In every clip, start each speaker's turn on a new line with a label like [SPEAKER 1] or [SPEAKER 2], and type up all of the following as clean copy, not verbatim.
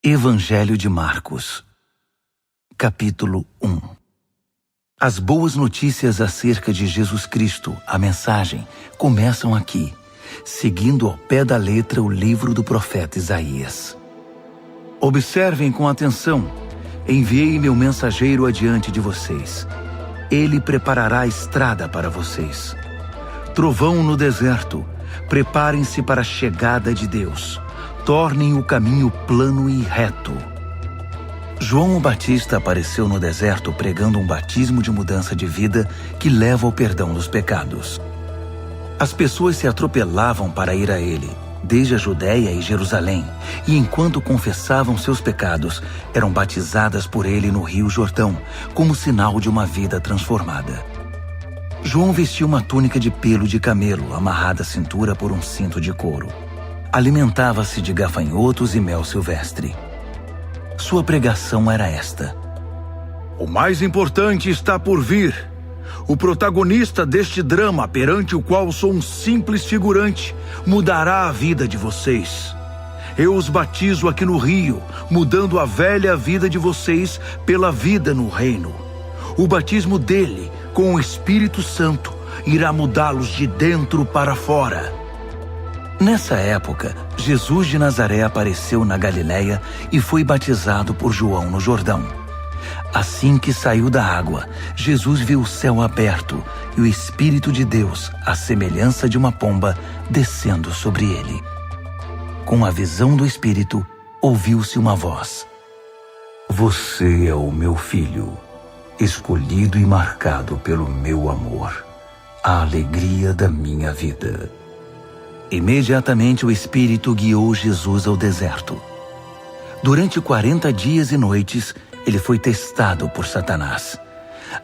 [SPEAKER 1] Evangelho de Marcos, capítulo 1. As boas notícias acerca de Jesus Cristo, a mensagem, começam aqui, seguindo ao pé da letra o livro do profeta Isaías. Observem com atenção: enviei meu mensageiro adiante de vocês. Ele preparará a estrada para vocês. Trovão no deserto, preparem-se para a chegada de Deus. Tornem o caminho plano e reto. João o Batista apareceu no deserto pregando um batismo de mudança de vida que leva ao perdão dos pecados. As pessoas se atropelavam para ir a ele, desde a Judéia e Jerusalém, e enquanto confessavam seus pecados, eram batizadas por ele no Rio Jordão, como sinal de uma vida transformada. João vestia uma túnica de pelo de camelo, amarrada à cintura por um cinto de couro. Alimentava-se de gafanhotos e mel silvestre. Sua pregação era esta: o mais importante está por vir. O protagonista deste drama, perante o qual sou um simples figurante, mudará a vida de vocês. Eu os batizo aqui no rio, mudando a velha vida de vocês pela vida no reino. O batismo dele, com o Espírito Santo, irá mudá-los de dentro para fora. Nessa época, Jesus de Nazaré apareceu na Galiléia e foi batizado por João no Jordão. Assim que saiu da água, Jesus viu o céu aberto e o Espírito de Deus, à semelhança de uma pomba, descendo sobre ele. Com a visão do Espírito, ouviu-se uma voz: Você é o meu filho, escolhido e marcado pelo meu amor, a alegria da minha vida. Imediatamente o Espírito guiou Jesus ao deserto. Durante 40 dias e noites, ele foi testado por Satanás.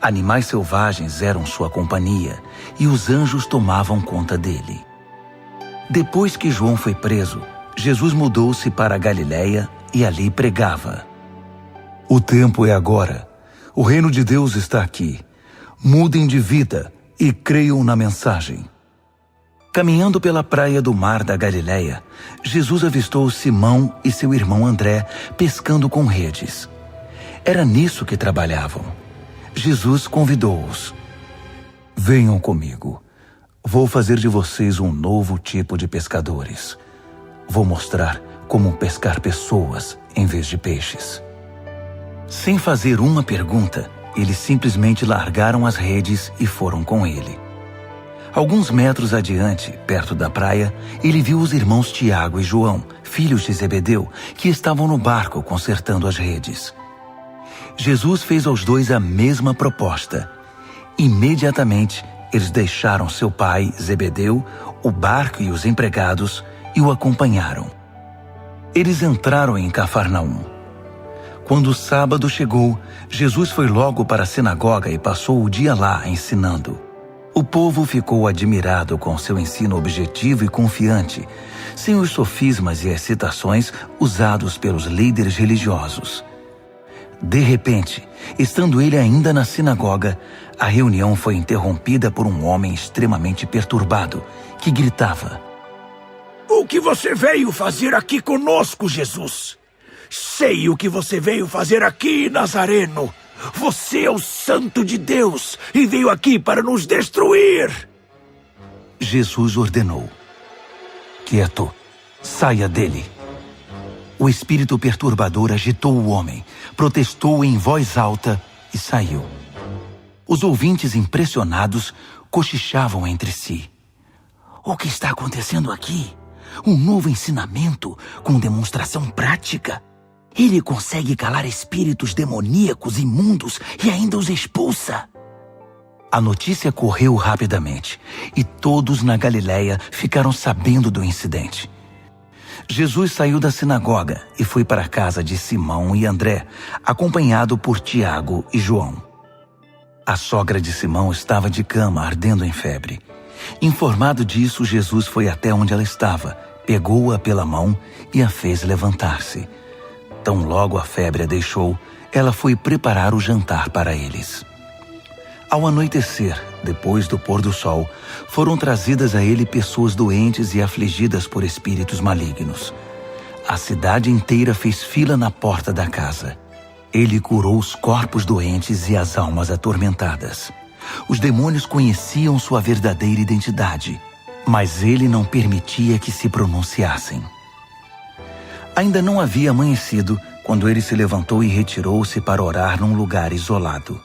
[SPEAKER 1] Animais selvagens eram sua companhia e os anjos tomavam conta dele. Depois que João foi preso, Jesus mudou-se para a Galiléia e ali pregava: O tempo é agora. O reino de Deus está aqui. Mudem de vida e creiam na mensagem. Caminhando pela praia do mar da Galiléia, Jesus avistou Simão e seu irmão André pescando com redes. Era nisso que trabalhavam. Jesus convidou-os: Venham comigo. Vou fazer de vocês um novo tipo de pescadores. Vou mostrar como pescar pessoas em vez de peixes. Sem fazer uma pergunta, eles simplesmente largaram as redes e foram com ele. Alguns metros adiante, perto da praia, ele viu os irmãos Tiago e João, filhos de Zebedeu, que estavam no barco consertando as redes. Jesus fez aos dois a mesma proposta. Imediatamente, eles deixaram seu pai, Zebedeu, o barco e os empregados e o acompanharam. Eles entraram em Cafarnaum. Quando o sábado chegou, Jesus foi logo para a sinagoga e passou o dia lá ensinando. O povo ficou admirado com seu ensino objetivo e confiante, sem os sofismas e as citações usados pelos líderes religiosos. De repente, estando ele ainda na sinagoga, a reunião foi interrompida por um homem extremamente perturbado, que gritava:
[SPEAKER 2] O que você veio fazer aqui conosco, Jesus? Sei o que você veio fazer aqui, Nazareno. Você é o Santo de Deus e veio aqui para nos destruir.
[SPEAKER 1] Jesus ordenou: Quieto, saia dele. O espírito perturbador agitou o homem, protestou em voz alta e saiu. Os ouvintes impressionados cochichavam entre si: O que está acontecendo aqui? Um novo ensinamento com demonstração prática? Ele consegue calar espíritos demoníacos imundos e ainda os expulsa. A notícia correu rapidamente e todos na Galiléia ficaram sabendo do incidente. Jesus saiu da sinagoga e foi para a casa de Simão e André, acompanhado por Tiago e João. A sogra de Simão estava de cama, ardendo em febre. Informado disso, Jesus foi até onde ela estava, pegou-a pela mão e a fez levantar-se. Tão logo a febre a deixou, ela foi preparar o jantar para eles. Ao anoitecer, depois do pôr do sol, foram trazidas a ele pessoas doentes e afligidas por espíritos malignos. a cidade inteira fez fila na porta da casa. Ele curou os corpos doentes e as almas atormentadas. Os demônios conheciam sua verdadeira identidade, mas ele não permitia que se pronunciassem. Ainda não havia amanhecido quando ele se levantou e retirou-se para orar num lugar isolado.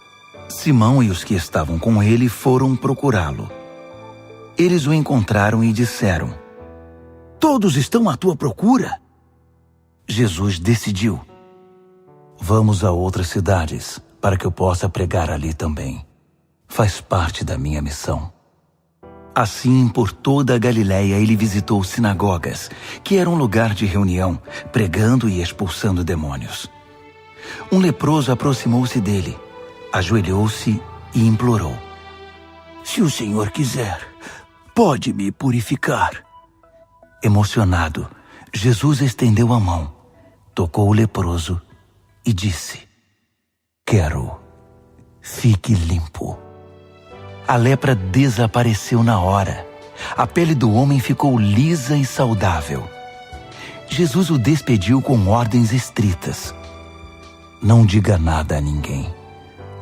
[SPEAKER 1] Simão e os que estavam com ele foram procurá-lo. Eles o encontraram e disseram:
[SPEAKER 2] Todos estão à tua procura?
[SPEAKER 1] Jesus decidiu: Vamos a outras cidades para que eu possa pregar ali também. Faz parte da minha missão. Assim, por toda a Galiléia, ele visitou sinagogas, que era um lugar de reunião, pregando e expulsando demônios. Um leproso aproximou-se dele, ajoelhou-se e implorou:
[SPEAKER 2] Se o Senhor quiser, pode me purificar.
[SPEAKER 1] Emocionado, Jesus estendeu a mão, tocou o leproso e disse: Quero, fique limpo. A lepra desapareceu na hora. A pele do homem ficou lisa e saudável. Jesus o despediu com ordens estritas: Não diga nada a ninguém.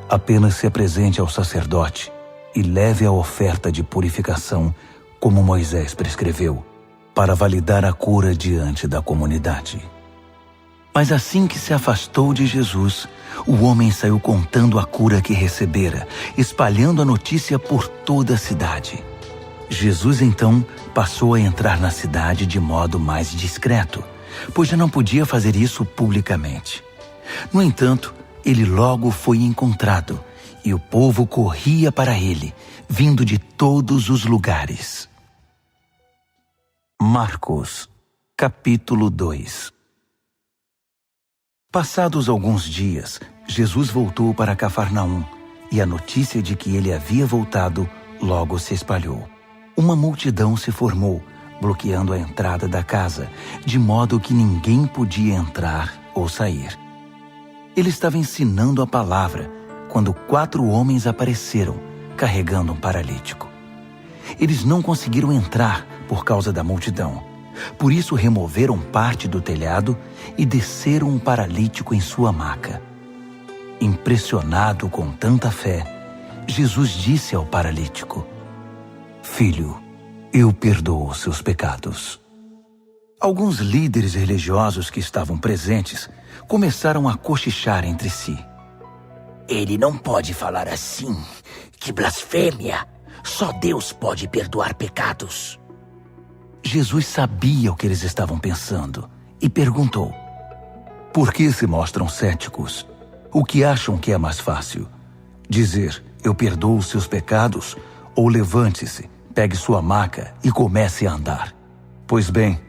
[SPEAKER 1] Apenas se apresente ao sacerdote e leve a oferta de purificação, como Moisés prescreveu, para validar a cura diante da comunidade. Mas assim que se afastou de Jesus, o homem saiu contando a cura que recebera, espalhando a notícia por toda a cidade. Jesus então passou a entrar na cidade de modo mais discreto, pois já não podia fazer isso publicamente. No entanto, ele logo foi encontrado, e o povo corria para ele, vindo de todos os lugares. Marcos, capítulo 2. Passados alguns dias, Jesus voltou para Cafarnaum, e a notícia de que ele havia voltado logo se espalhou. Uma multidão se formou, bloqueando a entrada da casa, de modo que ninguém podia entrar ou sair. Ele estava ensinando a palavra, quando 4 homens apareceram, carregando um paralítico. Eles não conseguiram entrar por causa da multidão. Por isso removeram parte do telhado e desceram um paralítico em sua maca. Impressionado com tanta fé, Jesus disse ao paralítico: Filho, eu perdoo os seus pecados. Alguns líderes religiosos que estavam presentes começaram a cochichar entre si:
[SPEAKER 2] Ele não pode falar assim. Que blasfêmia! Só Deus pode perdoar pecados.
[SPEAKER 1] Jesus sabia o que eles estavam pensando e perguntou: Por que se mostram céticos? O que acham que é mais fácil? Dizer, eu perdoo os seus pecados, ou levante-se, pegue sua maca e comece a andar? Pois bem,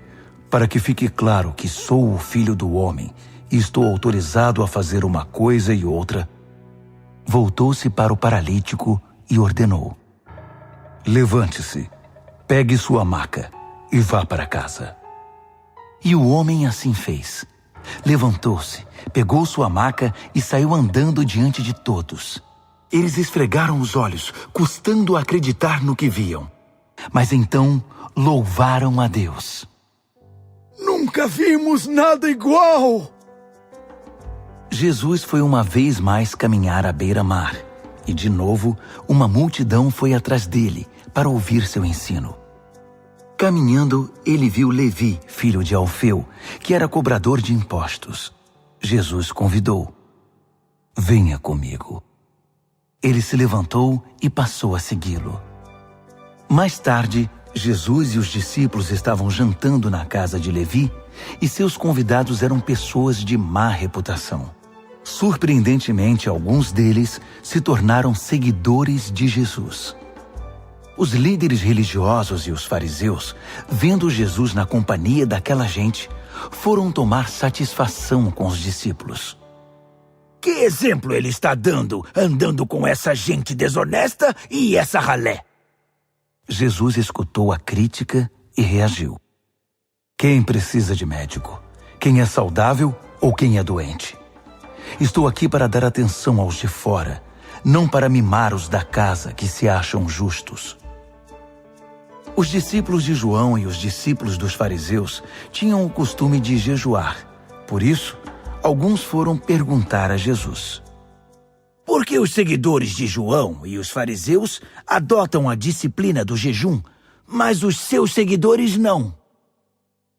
[SPEAKER 1] para que fique claro que sou o Filho do Homem e estou autorizado a fazer uma coisa e outra, voltou-se para o paralítico e ordenou: Levante-se, pegue sua maca e vá para casa. E o homem assim fez. Levantou-se, pegou sua maca e saiu andando diante de todos. Eles esfregaram os olhos, custando acreditar no que viam. Mas então louvaram a Deus.
[SPEAKER 2] Nunca vimos nada igual!
[SPEAKER 1] Jesus foi uma vez mais caminhar à beira-mar, e de novo uma multidão foi atrás dele para ouvir seu ensino. Caminhando, ele viu Levi, filho de Alfeu, que era cobrador de impostos. Jesus convidou: Venha comigo. Ele se levantou e passou a segui-lo. Mais tarde, Jesus e os discípulos estavam jantando na casa de Levi, e seus convidados eram pessoas de má reputação. Surpreendentemente, alguns deles se tornaram seguidores de Jesus. Os líderes religiosos e os fariseus, vendo Jesus na companhia daquela gente, foram tomar satisfação com os discípulos.
[SPEAKER 2] Que exemplo ele está dando, andando com essa gente desonesta e essa ralé?
[SPEAKER 1] Jesus escutou a crítica e reagiu: Quem precisa de médico? Quem é saudável ou quem é doente? Estou aqui para dar atenção aos de fora, não para mimar os da casa que se acham justos. Os discípulos de João e os discípulos dos fariseus tinham o costume de jejuar. Por isso, alguns foram perguntar a Jesus:
[SPEAKER 2] por que os seguidores de João e os fariseus adotam a disciplina do jejum, mas os seus seguidores não?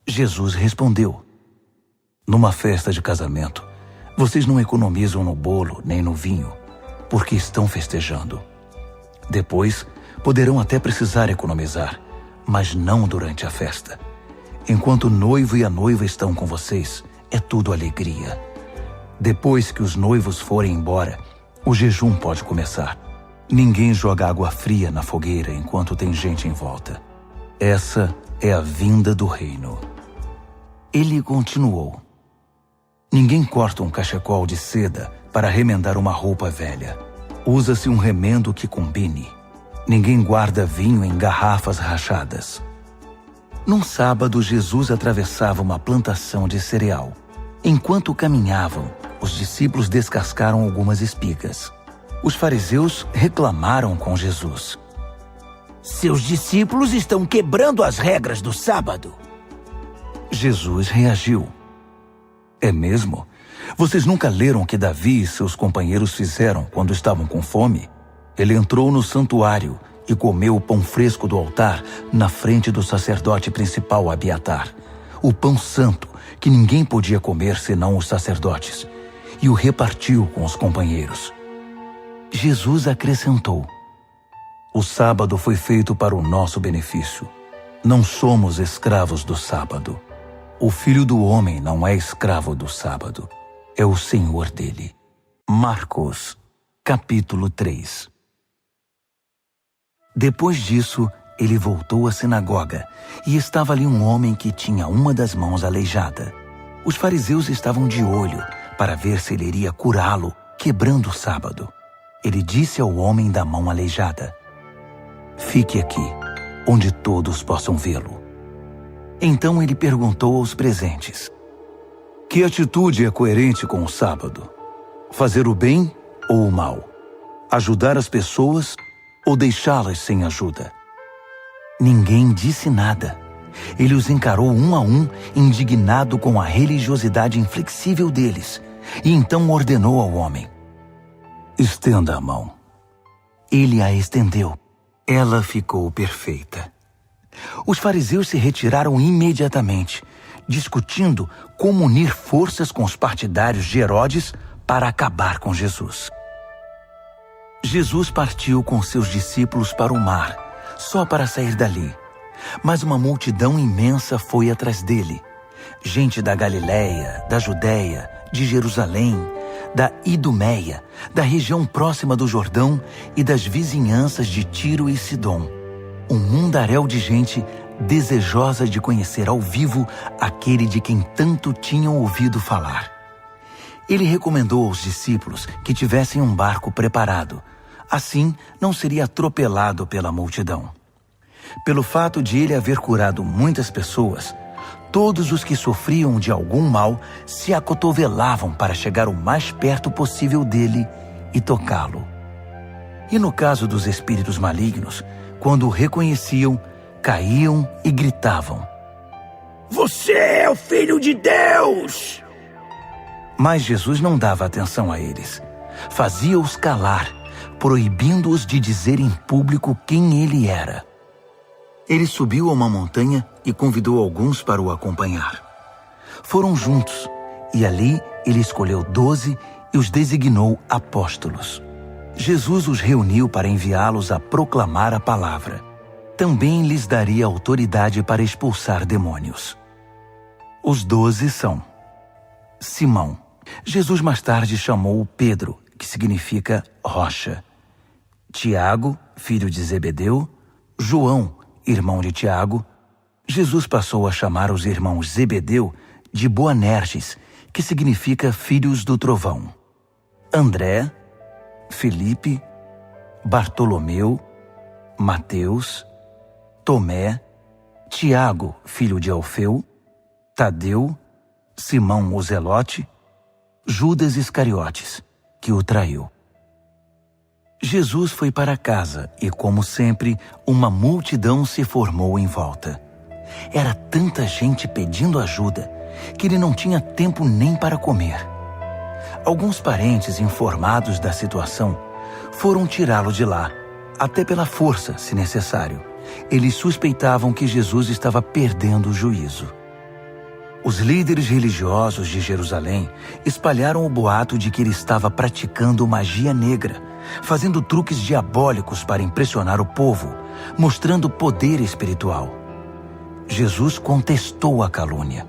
[SPEAKER 1] Jesus respondeu: numa festa de casamento, vocês não economizam no bolo nem no vinho, porque estão festejando. Depois, poderão até precisar economizar, mas não durante a festa. Enquanto o noivo e a noiva estão com vocês, é tudo alegria. Depois que os noivos forem embora, o jejum pode começar. Ninguém joga água fria na fogueira enquanto tem gente em volta. Essa é a vinda do reino. Ele continuou: ninguém corta um cachecol de seda para remendar uma roupa velha. Usa-se um remendo que combine. Ninguém guarda vinho em garrafas rachadas. Num sábado, Jesus atravessava uma plantação de cereal. Enquanto caminhavam, os discípulos descascaram algumas espigas. Os fariseus reclamaram com Jesus:
[SPEAKER 2] seus discípulos estão quebrando as regras do sábado.
[SPEAKER 1] Jesus reagiu: é mesmo? Vocês nunca leram o que Davi e seus companheiros fizeram quando estavam com fome? Ele entrou no santuário e comeu o pão fresco do altar na frente do sacerdote principal Abiatar, o pão santo que ninguém podia comer senão os sacerdotes, e o repartiu com os companheiros. Jesus acrescentou: o sábado foi feito para o nosso benefício. Não somos escravos do sábado. O Filho do Homem não é escravo do sábado. É o Senhor dele. Marcos, capítulo 3. Depois disso, ele voltou à sinagoga e estava ali um homem que tinha uma das mãos aleijada. Os fariseus estavam de olho para ver se ele iria curá-lo, quebrando o sábado. Ele disse ao homem da mão aleijada: fique aqui, onde todos possam vê-lo. Então ele perguntou aos presentes: que atitude é coerente com o sábado? Fazer o bem ou o mal? Ajudar as pessoas ou deixá-las sem ajuda? Ninguém disse nada. Ele os encarou um a um, indignado com a religiosidade inflexível deles, e então ordenou ao homem: estenda a mão. Ele a estendeu. Ela ficou perfeita. Os fariseus se retiraram imediatamente, discutindo como unir forças com os partidários de Herodes para acabar com Jesus. Jesus partiu com seus discípulos para o mar, só para sair dali. Mas uma multidão imensa foi atrás dele. Gente da Galiléia, da Judéia, de Jerusalém, da Idumeia, da região próxima do Jordão e das vizinhanças de Tiro e Sidom. Um mundaréu de gente desejosa de conhecer ao vivo aquele de quem tanto tinham ouvido falar. Ele recomendou aos discípulos que tivessem um barco preparado. Assim, não seria atropelado pela multidão. Pelo fato de ele haver curado muitas pessoas, todos os que sofriam de algum mal se acotovelavam para chegar o mais perto possível dele e tocá-lo. E no caso dos espíritos malignos, quando o reconheciam, caíam e gritavam:
[SPEAKER 2] você é o Filho de Deus!
[SPEAKER 1] Mas Jesus não dava atenção a eles. Fazia-os calar, proibindo-os de dizer em público quem ele era. Ele subiu a uma montanha e convidou alguns para o acompanhar. Foram juntos, e ali ele escolheu 12 e os designou apóstolos. Jesus os reuniu para enviá-los a proclamar a palavra. Também lhes daria autoridade para expulsar demônios. Os 12 são: Simão. Jesus mais tarde chamou Pedro, que significa rocha. Tiago, filho de Zebedeu. João, irmão de Tiago. Jesus passou a chamar os irmãos Zebedeu de Boanerges, que significa filhos do trovão. André, Felipe, Bartolomeu, Mateus, Tomé, Tiago, filho de Alfeu, Tadeu, Simão o Zelote, Judas Iscariotes, que o traiu. Jesus foi para casa e, como sempre, uma multidão se formou em volta. Era tanta gente pedindo ajuda que ele não tinha tempo nem para comer. Alguns parentes, informados da situação, foram tirá-lo de lá, até pela força, se necessário. Eles suspeitavam que Jesus estava perdendo o juízo. Os líderes religiosos de Jerusalém espalharam o boato de que ele estava praticando magia negra, fazendo truques diabólicos para impressionar o povo, mostrando poder espiritual. Jesus contestou a calúnia.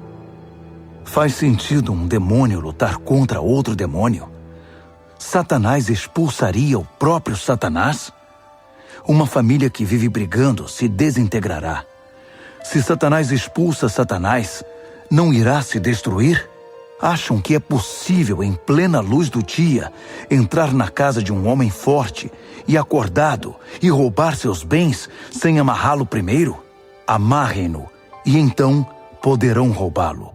[SPEAKER 1] Faz sentido um demônio lutar contra outro demônio? Satanás expulsaria o próprio Satanás? Uma família que vive brigando se desintegrará. Se Satanás expulsa Satanás, não irá se destruir? Acham que é possível, em plena luz do dia, entrar na casa de um homem forte e acordado e roubar seus bens sem amarrá-lo primeiro? Amarrem-no e então poderão roubá-lo.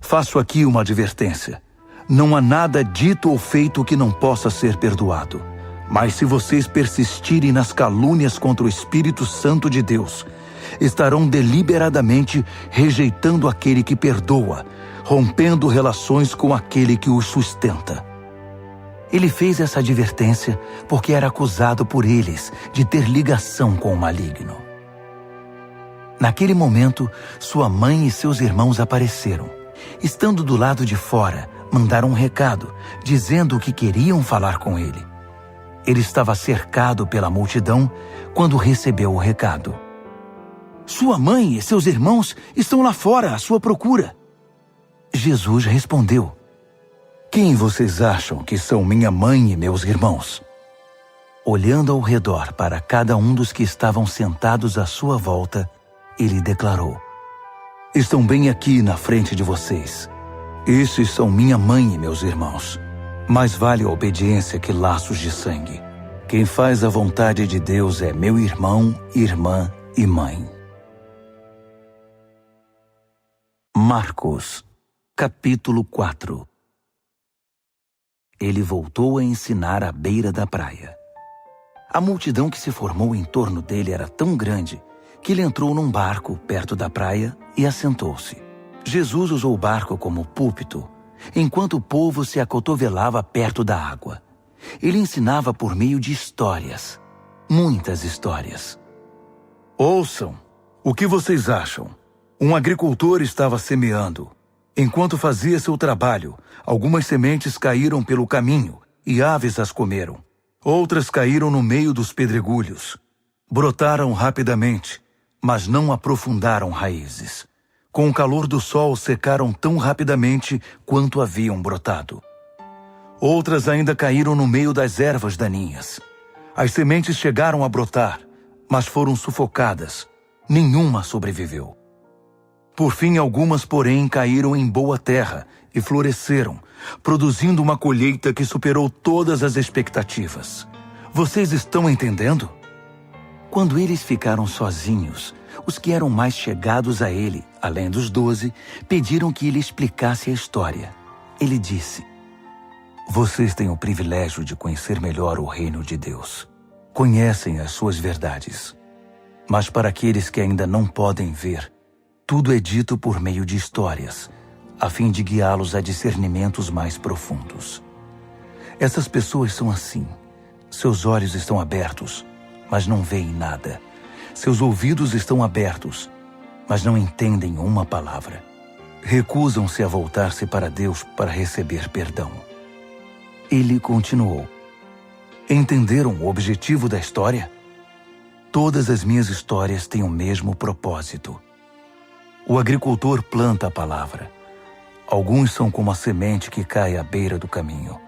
[SPEAKER 1] Faço aqui uma advertência. Não há nada dito ou feito que não possa ser perdoado. Mas se vocês persistirem nas calúnias contra o Espírito Santo de Deus, estarão deliberadamente rejeitando aquele que perdoa, rompendo relações com aquele que os sustenta. Ele fez essa advertência porque era acusado por eles de ter ligação com o maligno. Naquele momento, sua mãe e seus irmãos apareceram. Estando do lado de fora, mandaram um recado, dizendo que queriam falar com ele. Ele estava cercado pela multidão quando recebeu o recado. Sua mãe e seus irmãos estão lá fora à sua procura. Jesus respondeu: Quem vocês acham que são minha mãe e meus irmãos? Olhando ao redor para cada um dos que estavam sentados à sua volta, ele declarou: Estão bem aqui na frente de vocês. Esses são minha mãe e meus irmãos. Mais vale a obediência que laços de sangue. Quem faz a vontade de Deus é meu irmão, irmã e mãe. Marcos, capítulo 4. Ele voltou a ensinar à beira da praia. A multidão que se formou em torno dele era tão grande que ele entrou num barco perto da praia e assentou-se. Jesus usou o barco como púlpito, enquanto o povo se acotovelava perto da água. Ele ensinava por meio de histórias, muitas histórias. Ouçam, o que vocês acham? Um agricultor estava semeando. Enquanto fazia seu trabalho, algumas sementes caíram pelo caminho e aves as comeram. Outras caíram no meio dos pedregulhos. Brotaram rapidamente, mas não aprofundaram raízes. Com o calor do sol, secaram tão rapidamente quanto haviam brotado. Outras ainda caíram no meio das ervas daninhas. As sementes chegaram a brotar, mas foram sufocadas. Nenhuma sobreviveu. Por fim, algumas, porém, caíram em boa terra e floresceram, produzindo uma colheita que superou todas as expectativas. Vocês estão entendendo? Quando eles ficaram sozinhos, os que eram mais chegados a ele, além dos 12, pediram que ele explicasse a história. Ele disse: Vocês têm o privilégio de conhecer melhor o reino de Deus. Conhecem as suas verdades. Mas para aqueles que ainda não podem ver, tudo é dito por meio de histórias, a fim de guiá-los a discernimentos mais profundos. Essas pessoas são assim. Seus olhos estão abertos, mas não veem nada. Seus ouvidos estão abertos, mas não entendem uma palavra. Recusam-se a voltar-se para Deus para receber perdão. Ele continuou: Entenderam o objetivo da história? Todas as minhas histórias têm o mesmo propósito. O agricultor planta a palavra. Alguns são como a semente que cai à beira do caminho.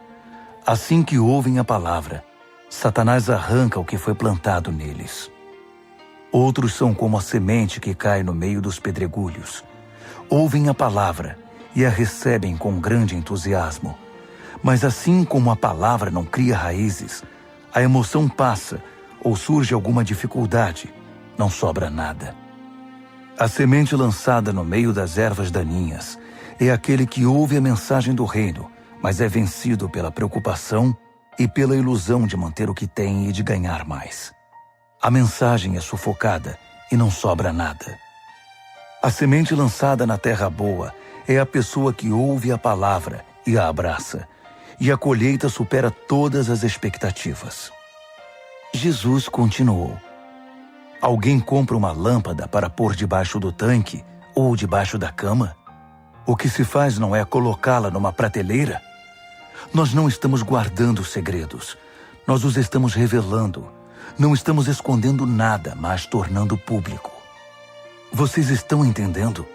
[SPEAKER 1] Assim que ouvem a palavra, Satanás arranca o que foi plantado neles. Outros são como a semente que cai no meio dos pedregulhos. Ouvem a palavra e a recebem com grande entusiasmo. Mas assim como a palavra não cria raízes, a emoção passa ou surge alguma dificuldade, não sobra nada. A semente lançada no meio das ervas daninhas é aquele que ouve a mensagem do reino, mas é vencido pela preocupação e pela ilusão de manter o que tem e de ganhar mais. A mensagem é sufocada e não sobra nada. A semente lançada na terra boa é a pessoa que ouve a palavra e a abraça, e a colheita supera todas as expectativas. Jesus continuou: alguém compra uma lâmpada para pôr debaixo do tanque ou debaixo da cama? O que se faz não é colocá-la numa prateleira? Nós não estamos guardando segredos, nós os estamos revelando. Não estamos escondendo nada, mas tornando público. Vocês estão entendendo?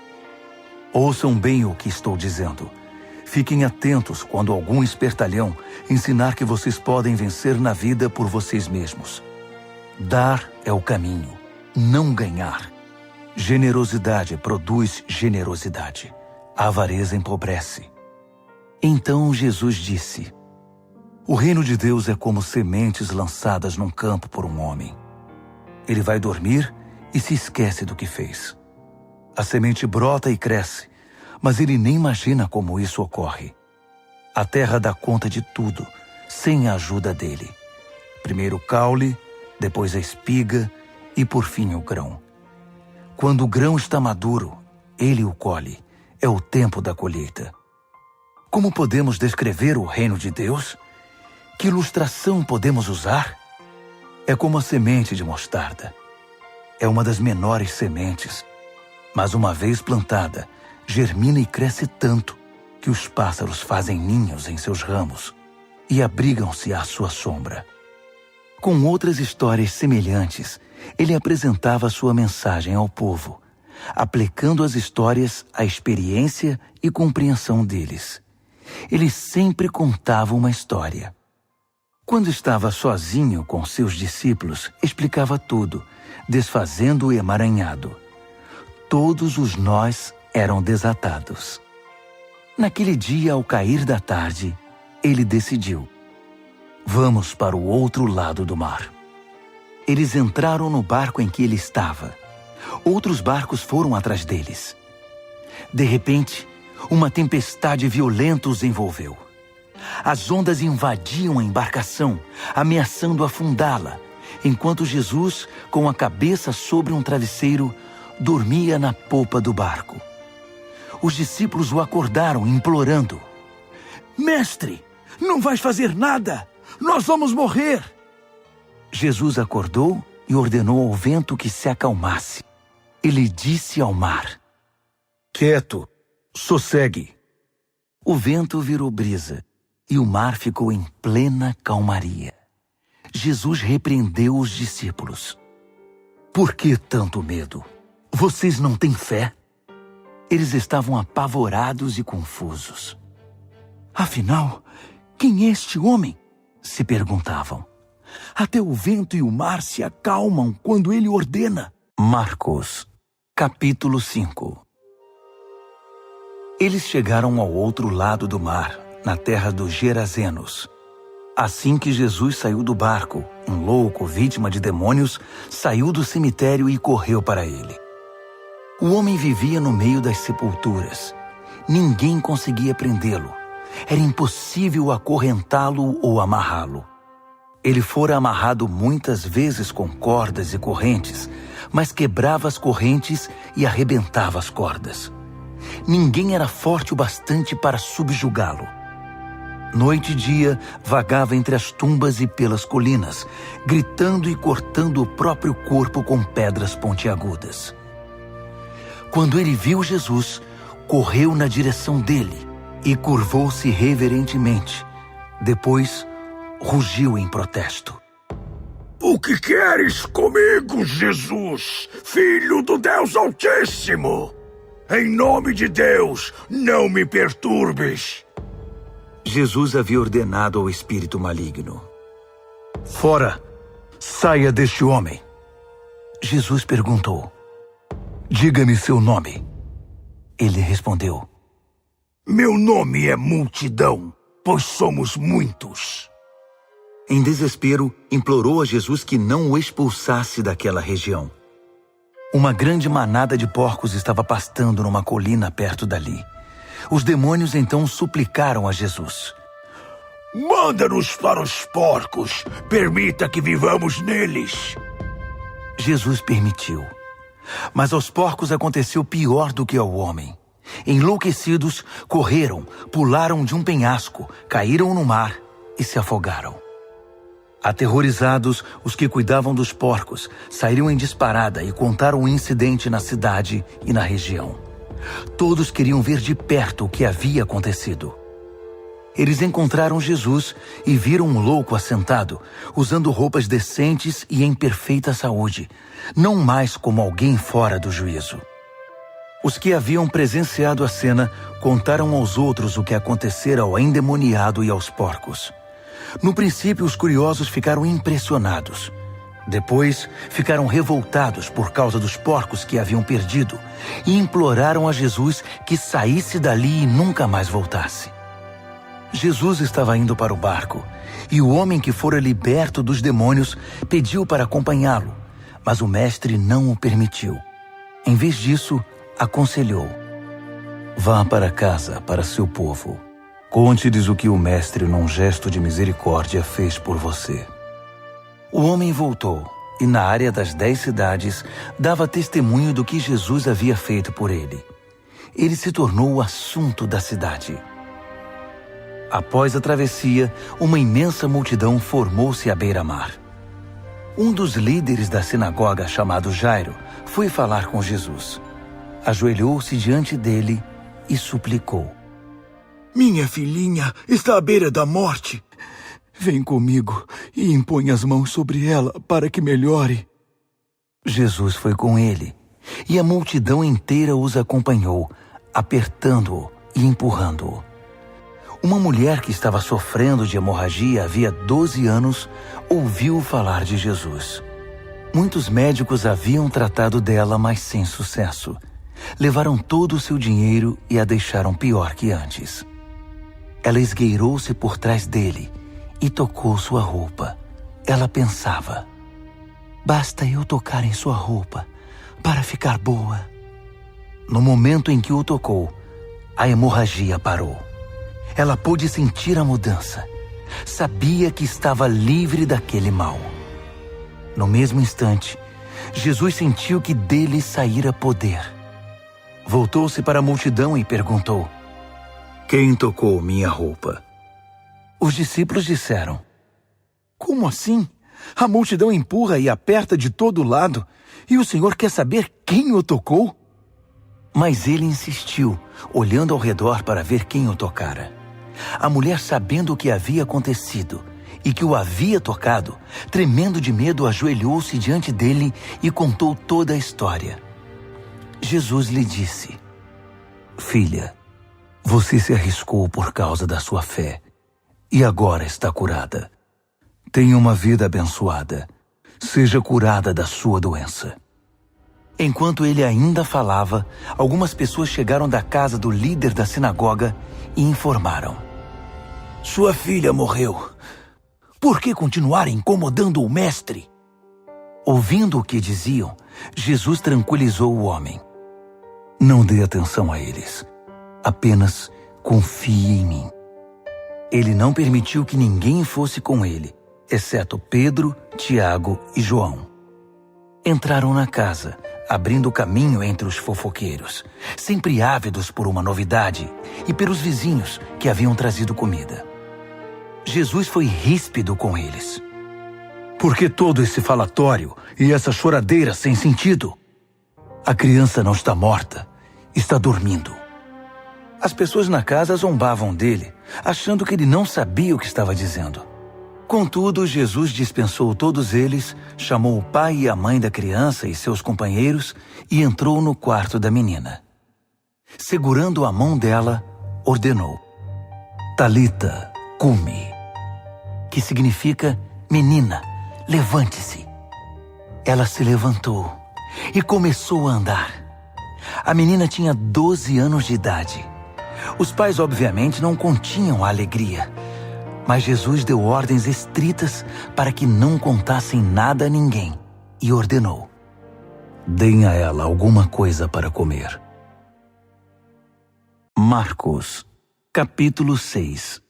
[SPEAKER 1] Ouçam bem o que estou dizendo. Fiquem atentos quando algum espertalhão ensinar que vocês podem vencer na vida por vocês mesmos. Dar é o caminho, não ganhar. Generosidade produz generosidade. A avareza empobrece. Então Jesus disse: o reino de Deus é como sementes lançadas num campo por um homem. Ele vai dormir e se esquece do que fez. A semente brota e cresce, mas ele nem imagina como isso ocorre. A terra dá conta de tudo, sem a ajuda dele. Primeiro o caule, depois a espiga e por fim o grão. Quando o grão está maduro, ele o colhe. É o tempo da colheita. Como podemos descrever o reino de Deus? Que ilustração podemos usar? É como a semente de mostarda. É uma das menores sementes, mas uma vez plantada, germina e cresce tanto que os pássaros fazem ninhos em seus ramos e abrigam-se à sua sombra. Com outras histórias semelhantes, ele apresentava sua mensagem ao povo, aplicando as histórias à experiência e compreensão deles. Ele sempre contava uma história. Quando estava sozinho com seus discípulos, explicava tudo, desfazendo o emaranhado. Todos os nós eram desatados. Naquele dia, ao cair da tarde, ele decidiu: vamos para o outro lado do mar. Eles entraram no barco em que ele estava. Outros barcos foram atrás deles. De repente, uma tempestade violenta os envolveu. As ondas invadiam a embarcação, ameaçando afundá-la, enquanto Jesus, com a cabeça sobre um travesseiro, dormia na popa do barco. Os discípulos o acordaram, implorando: mestre, não vais fazer nada! Nós vamos morrer! Jesus acordou e ordenou ao vento que se acalmasse. Ele disse ao mar: quieto, sossegue. O vento virou brisa e o mar ficou em plena calmaria. Jesus repreendeu os discípulos: por que tanto medo? Vocês não têm fé? Eles estavam apavorados e confusos. Afinal, quem é este homem? Se perguntavam. Até o vento e o mar se acalmam quando ele ordena. Marcos, capítulo 5. Eles chegaram ao outro lado do mar, na terra dos Gerazenos. Assim que Jesus saiu do barco, um louco, vítima de demônios, saiu do cemitério e correu para ele. O homem vivia no meio das sepulturas. Ninguém conseguia prendê-lo. Era impossível acorrentá-lo ou amarrá-lo. Ele fora amarrado muitas vezes com cordas e correntes, mas quebrava as correntes e arrebentava as cordas. Ninguém era forte o bastante para subjugá-lo. Noite e dia, vagava entre as tumbas e pelas colinas, gritando e cortando o próprio corpo com pedras pontiagudas. Quando ele viu Jesus, correu na direção dele e curvou-se reverentemente. Depois, rugiu em protesto:
[SPEAKER 2] o que queres comigo, Jesus, Filho do Deus Altíssimo? Em nome de Deus, não me perturbes.
[SPEAKER 1] Jesus havia ordenado ao espírito maligno: fora, saia deste homem. Jesus perguntou: diga-me seu nome. Ele respondeu:
[SPEAKER 2] meu nome é Multidão, pois somos muitos.
[SPEAKER 1] Em desespero, implorou a Jesus que não o expulsasse daquela região. Uma grande manada de porcos estava pastando numa colina perto dali. Os demônios então suplicaram a Jesus:
[SPEAKER 2] Manda-nos para os porcos. Permita que vivamos neles.
[SPEAKER 1] Jesus permitiu. Mas aos porcos aconteceu pior do que ao homem. Enlouquecidos, correram, pularam de um penhasco, caíram no mar e se afogaram. Aterrorizados, os que cuidavam dos porcos saíram em disparada e contaram o incidente na cidade e na região. Todos queriam ver de perto o que havia acontecido. Eles encontraram Jesus e viram um louco assentado, usando roupas decentes e em perfeita saúde, não mais como alguém fora do juízo. Os que haviam presenciado a cena contaram aos outros o que acontecera ao endemoniado e aos porcos. No princípio, os curiosos ficaram impressionados. Depois, ficaram revoltados por causa dos porcos que haviam perdido e imploraram a Jesus que saísse dali e nunca mais voltasse. Jesus estava indo para o barco e o homem que fora liberto dos demônios pediu para acompanhá-lo, mas o mestre não o permitiu. Em vez disso, aconselhou: vá para casa, para seu povo. Conte-lhes o que o mestre, num gesto de misericórdia, fez por você. O homem voltou e, na área das 10 cidades, dava testemunho do que Jesus havia feito por ele. Ele se tornou o assunto da cidade. Após a travessia, uma imensa multidão formou-se à beira-mar. Um dos líderes da sinagoga, chamado Jairo, foi falar com Jesus. Ajoelhou-se diante dele e suplicou:
[SPEAKER 2] Minha filhinha está à beira da morte.
[SPEAKER 1] Vem comigo e impõe as mãos sobre ela para que melhore. Jesus foi com ele, e a multidão inteira os acompanhou, apertando-o e empurrando-o. Uma mulher que estava sofrendo de hemorragia havia 12 anos ouviu falar de Jesus. Muitos médicos haviam tratado dela, mas sem sucesso. Levaram todo o seu dinheiro e a deixaram pior que antes. Ela esgueirou-se por trás dele e tocou sua roupa. Ela pensava: basta eu tocar em sua roupa para ficar boa. No momento em que o tocou, a hemorragia parou. Ela pôde sentir a mudança. Sabia que estava livre daquele mal. No mesmo instante, Jesus sentiu que dele saíra poder. Voltou-se para a multidão e perguntou: quem tocou minha roupa? Os discípulos disseram: como assim? A multidão empurra e aperta de todo lado, e o Senhor quer saber quem o tocou? Mas ele insistiu, olhando ao redor para ver quem o tocara. A mulher, sabendo o que havia acontecido e que o havia tocado, tremendo de medo, ajoelhou-se diante dele e contou toda a história. Jesus lhe disse: filha, você se arriscou por causa da sua fé e agora está curada. Tenha uma vida abençoada. Seja curada da sua doença. Enquanto ele ainda falava, algumas pessoas chegaram da casa do líder da sinagoga e informaram: sua filha morreu. Por que continuar incomodando o mestre? Ouvindo o que diziam, Jesus tranquilizou o homem: não dê atenção a eles. Apenas confie em mim. Ele não permitiu que ninguém fosse com ele, exceto Pedro, Tiago e João. Entraram na casa, abrindo caminho entre os fofoqueiros, sempre ávidos por uma novidade, e pelos vizinhos que haviam trazido comida. Jesus foi ríspido com eles. Por que todo esse falatório e essa choradeira sem sentido? A criança não está morta, está dormindo. As pessoas na casa zombavam dele, achando que ele não sabia o que estava dizendo. Contudo, Jesus dispensou todos eles, chamou o pai e a mãe da criança e seus companheiros e entrou no quarto da menina. Segurando a mão dela, ordenou: Talita, cumi, que significa: menina, levante-se. Ela se levantou e começou a andar. A menina tinha 12 anos de idade. Os pais, obviamente, não continham a alegria, mas Jesus deu ordens estritas para que não contassem nada a ninguém e ordenou: deem a ela alguma coisa para comer. Marcos, capítulo 6.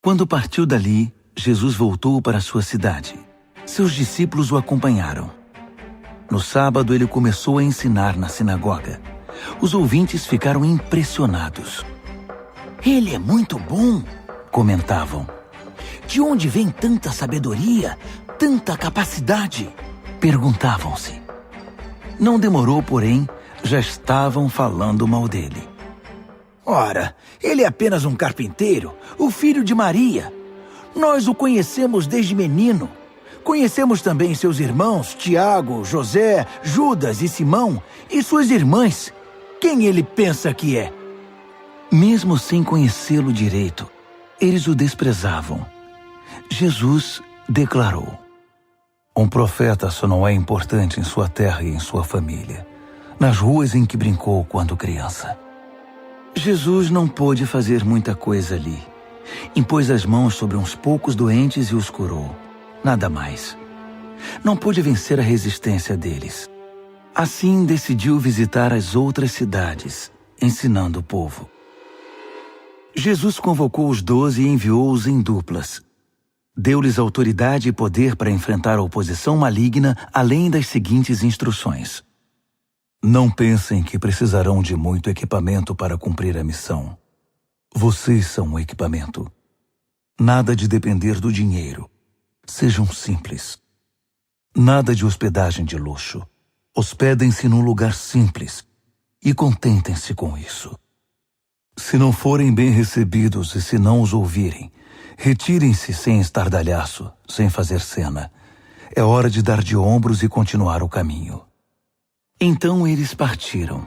[SPEAKER 1] Quando partiu dali, Jesus voltou para sua cidade. Seus discípulos o acompanharam. No sábado, ele começou a ensinar na sinagoga. Os ouvintes ficaram impressionados.
[SPEAKER 2] Ele é muito bom,
[SPEAKER 1] comentavam.
[SPEAKER 2] De onde vem tanta sabedoria, tanta capacidade?
[SPEAKER 1] Perguntavam-se. Não demorou, porém, já estavam falando mal dele.
[SPEAKER 2] Ora, ele é apenas um carpinteiro, o filho de Maria. Nós o conhecemos desde menino. Conhecemos também seus irmãos, Tiago, José, Judas e Simão, e suas irmãs. Quem ele pensa que é?
[SPEAKER 1] Mesmo sem conhecê-lo direito, eles o desprezavam. Jesus declarou: um profeta só não é importante em sua terra e em sua família, nas ruas em que brincou quando criança. Jesus não pôde fazer muita coisa ali. Impôs as mãos sobre uns poucos doentes e os curou. Nada mais. Não pôde vencer a resistência deles. Assim, decidiu visitar as outras cidades, ensinando o povo. Jesus convocou os 12 e enviou-os em duplas. Deu-lhes autoridade e poder para enfrentar a oposição maligna, além das seguintes instruções. Não pensem que precisarão de muito equipamento para cumprir a missão. Vocês são o equipamento. Nada de depender do dinheiro. Sejam simples. Nada de hospedagem de luxo. Hospedem-se num lugar simples e contentem-se com isso. Se não forem bem recebidos e se não os ouvirem, retirem-se sem estardalhaço, sem fazer cena. É hora de dar de ombros e continuar o caminho. Então eles partiram.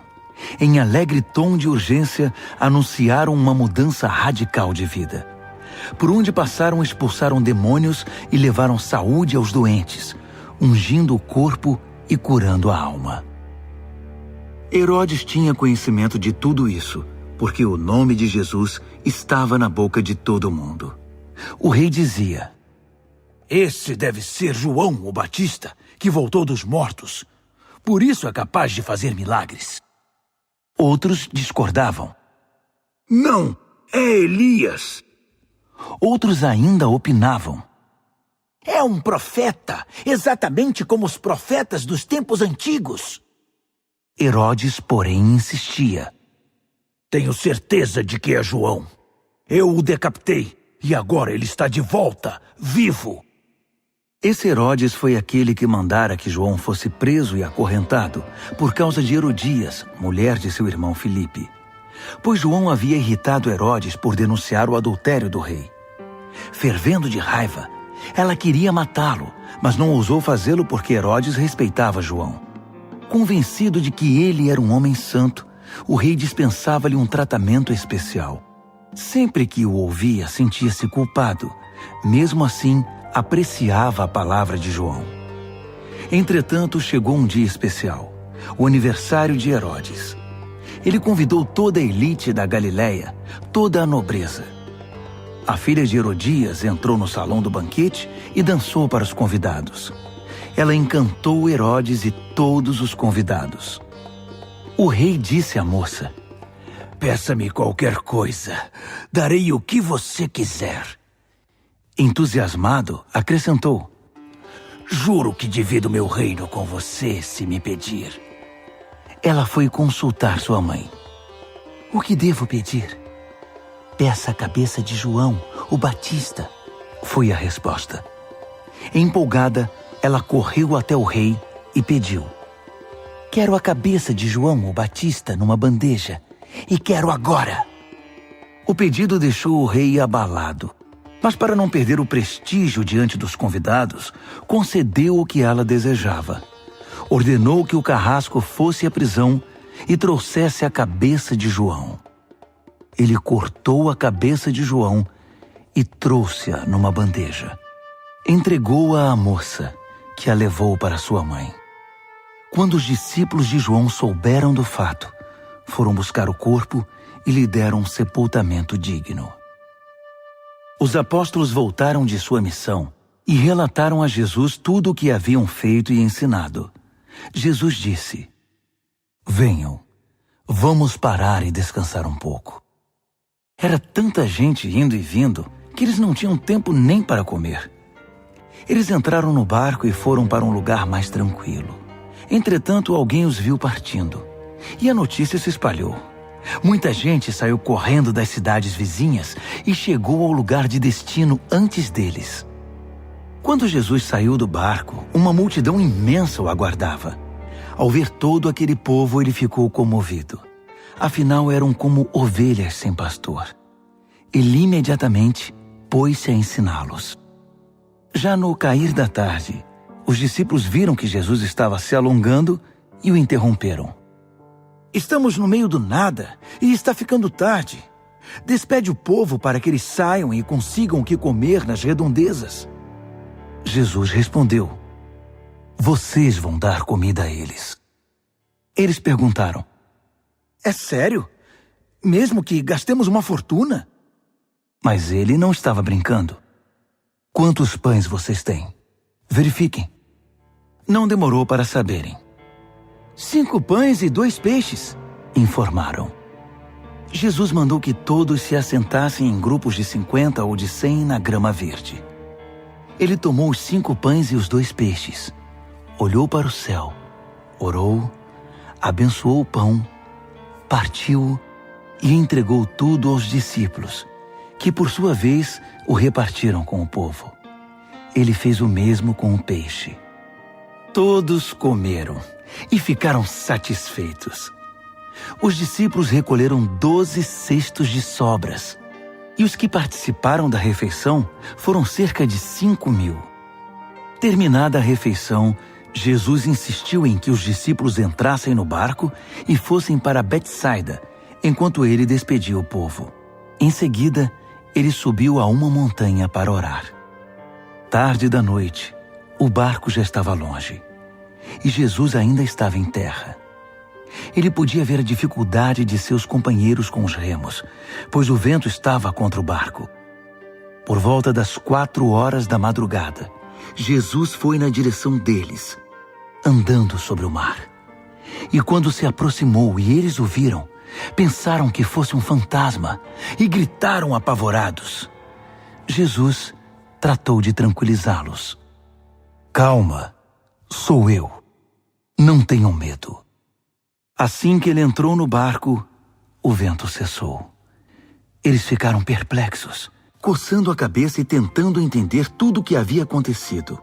[SPEAKER 1] Em alegre tom de urgência, anunciaram uma mudança radical de vida. Por onde passaram, expulsaram demônios e levaram saúde aos doentes, ungindo o corpo e curando a alma. Herodes tinha conhecimento de tudo isso, porque o nome de Jesus estava na boca de todo mundo. O rei dizia:
[SPEAKER 2] esse deve ser João o Batista, que voltou dos mortos. Por isso é capaz de fazer milagres.
[SPEAKER 1] Outros discordavam.
[SPEAKER 2] Não, é Elias.
[SPEAKER 1] Outros ainda opinavam.
[SPEAKER 2] É um profeta, exatamente como os profetas dos tempos antigos.
[SPEAKER 1] Herodes, porém, insistia.
[SPEAKER 2] Tenho certeza de que é João. Eu o decapitei e agora ele está de volta, vivo.
[SPEAKER 1] Esse Herodes foi aquele que mandara que João fosse preso e acorrentado por causa de Herodias, mulher de seu irmão Filipe. Pois João havia irritado Herodes por denunciar o adultério do rei. Fervendo de raiva, ela queria matá-lo, mas não ousou fazê-lo porque Herodes respeitava João. Convencido de que ele era um homem santo, o rei dispensava-lhe um tratamento especial. Sempre que o ouvia, sentia-se culpado. Mesmo assim, apreciava a palavra de João. Entretanto, chegou um dia especial, o aniversário de Herodes. Ele convidou toda a elite da Galileia, toda a nobreza. A filha de Herodias entrou no salão do banquete e dançou para os convidados. Ela encantou Herodes e todos os convidados. O rei disse à moça:
[SPEAKER 2] peça-me qualquer coisa, darei o que você quiser.
[SPEAKER 1] Entusiasmado, acrescentou:
[SPEAKER 2] juro que divido meu reino com você se me pedir.
[SPEAKER 1] Ela foi consultar sua mãe.
[SPEAKER 3] O que devo pedir? Peça a cabeça de João, o Batista,
[SPEAKER 1] foi a resposta. Empolgada, ela correu até o rei e pediu:
[SPEAKER 3] quero a cabeça de João, o Batista, numa bandeja, e quero agora.
[SPEAKER 1] O pedido deixou o rei abalado, mas para não perder o prestígio diante dos convidados, concedeu o que ela desejava. Ordenou que o carrasco fosse à prisão e trouxesse a cabeça de João. Ele cortou a cabeça de João e trouxe-a numa bandeja. Entregou-a à moça, que a levou para sua mãe. Quando os discípulos de João souberam do fato, foram buscar o corpo e lhe deram um sepultamento digno. Os apóstolos voltaram de sua missão e relataram a Jesus tudo o que haviam feito e ensinado. Jesus disse: venham, vamos parar e descansar um pouco. Era tanta gente indo e vindo que que eles não tinham tempo nem para comer. Eles entraram no barco e foram para um lugar mais tranquilo. Entretanto, alguém os viu partindo, e a notícia se espalhou. Muita gente saiu correndo das cidades vizinhas e chegou ao lugar de destino antes deles. Quando Jesus saiu do barco, uma multidão imensa o aguardava. Ao ver todo aquele povo, ele ficou comovido. Afinal, eram como ovelhas sem pastor. Ele imediatamente pôs-se a ensiná-los. Já no cair da tarde, os discípulos viram que Jesus estava se alongando e o interromperam.
[SPEAKER 2] Estamos no meio do nada e está ficando tarde. Despede o povo para que eles saiam e consigam o que comer nas redondezas.
[SPEAKER 1] Jesus respondeu: vocês vão dar comida a eles. Eles perguntaram:
[SPEAKER 2] é sério? Mesmo que gastemos uma fortuna?
[SPEAKER 1] Mas ele não estava brincando. Quantos pães vocês têm? Verifiquem. Não demorou para saberem.
[SPEAKER 2] 5 pães e 2 peixes,
[SPEAKER 1] informaram. Jesus mandou que todos se assentassem em grupos de 50 ou de 100 na grama verde. Ele tomou os 5 pães e os 2 peixes, olhou para o céu, orou, abençoou o pão, partiu e entregou tudo aos discípulos, que por sua vez o repartiram com o povo. Ele fez o mesmo com o peixe. Todos comeram e ficaram satisfeitos. Os discípulos recolheram 12 cestos de sobras, e os que participaram da refeição foram cerca de 5.000. Terminada a refeição, Jesus insistiu em que os discípulos entrassem no barco e fossem para Betsaida, enquanto ele despedia o povo. Em seguida, ele subiu a uma montanha para orar. Tarde da noite, o barco já estava longe, e Jesus ainda estava em terra. Ele podia ver a dificuldade de seus companheiros com os remos, pois o vento estava contra o barco. Por volta das 4 horas da madrugada, Jesus foi na direção deles, andando sobre o mar. E quando se aproximou e eles o viram, pensaram que fosse um fantasma e gritaram apavorados. Jesus tratou de tranquilizá-los. Calma, sou eu. Não tenham medo. Assim que ele entrou no barco, o vento cessou. Eles ficaram perplexos, coçando a cabeça e tentando entender tudo o que havia acontecido.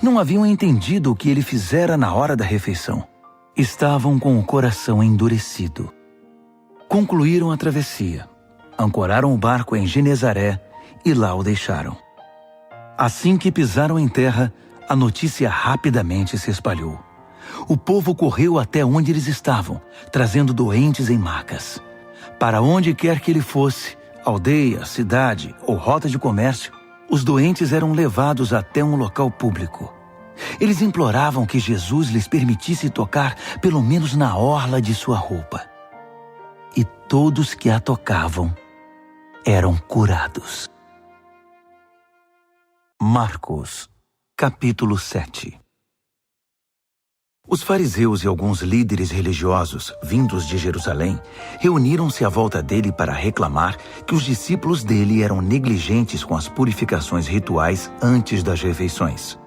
[SPEAKER 1] Não haviam entendido o que ele fizera na hora da refeição. Estavam com o coração endurecido. Concluíram a travessia, ancoraram o barco em Genezaré e lá o deixaram. Assim que pisaram em terra, a notícia rapidamente se espalhou. O povo correu até onde eles estavam, trazendo doentes em macas. Para onde quer que ele fosse, aldeia, cidade ou rota de comércio, os doentes eram levados até um local público. Eles imploravam que Jesus lhes permitisse tocar pelo menos na orla de sua roupa. E todos que a tocavam eram curados. Marcos, capítulo 7. Os fariseus e alguns líderes religiosos, vindos de Jerusalém, reuniram-se à volta dele para reclamar que os discípulos dele eram negligentes com as purificações rituais antes das refeições.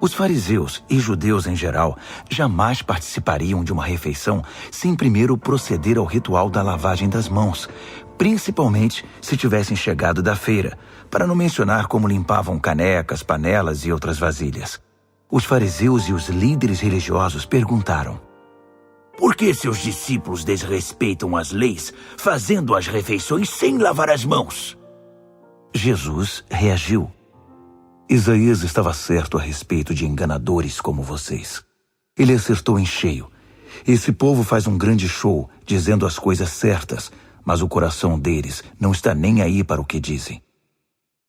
[SPEAKER 1] Os fariseus e judeus em geral jamais participariam de uma refeição sem primeiro proceder ao ritual da lavagem das mãos, principalmente se tivessem chegado da feira, para não mencionar como limpavam canecas, panelas e outras vasilhas. Os fariseus e os líderes religiosos perguntaram:
[SPEAKER 2] por que seus discípulos desrespeitam as leis, fazendo as refeições sem lavar as mãos?
[SPEAKER 1] Jesus reagiu: Isaías estava certo a respeito de enganadores como vocês. Ele acertou em cheio. Esse povo faz um grande show, dizendo as coisas certas, mas o coração deles não está nem aí para o que dizem.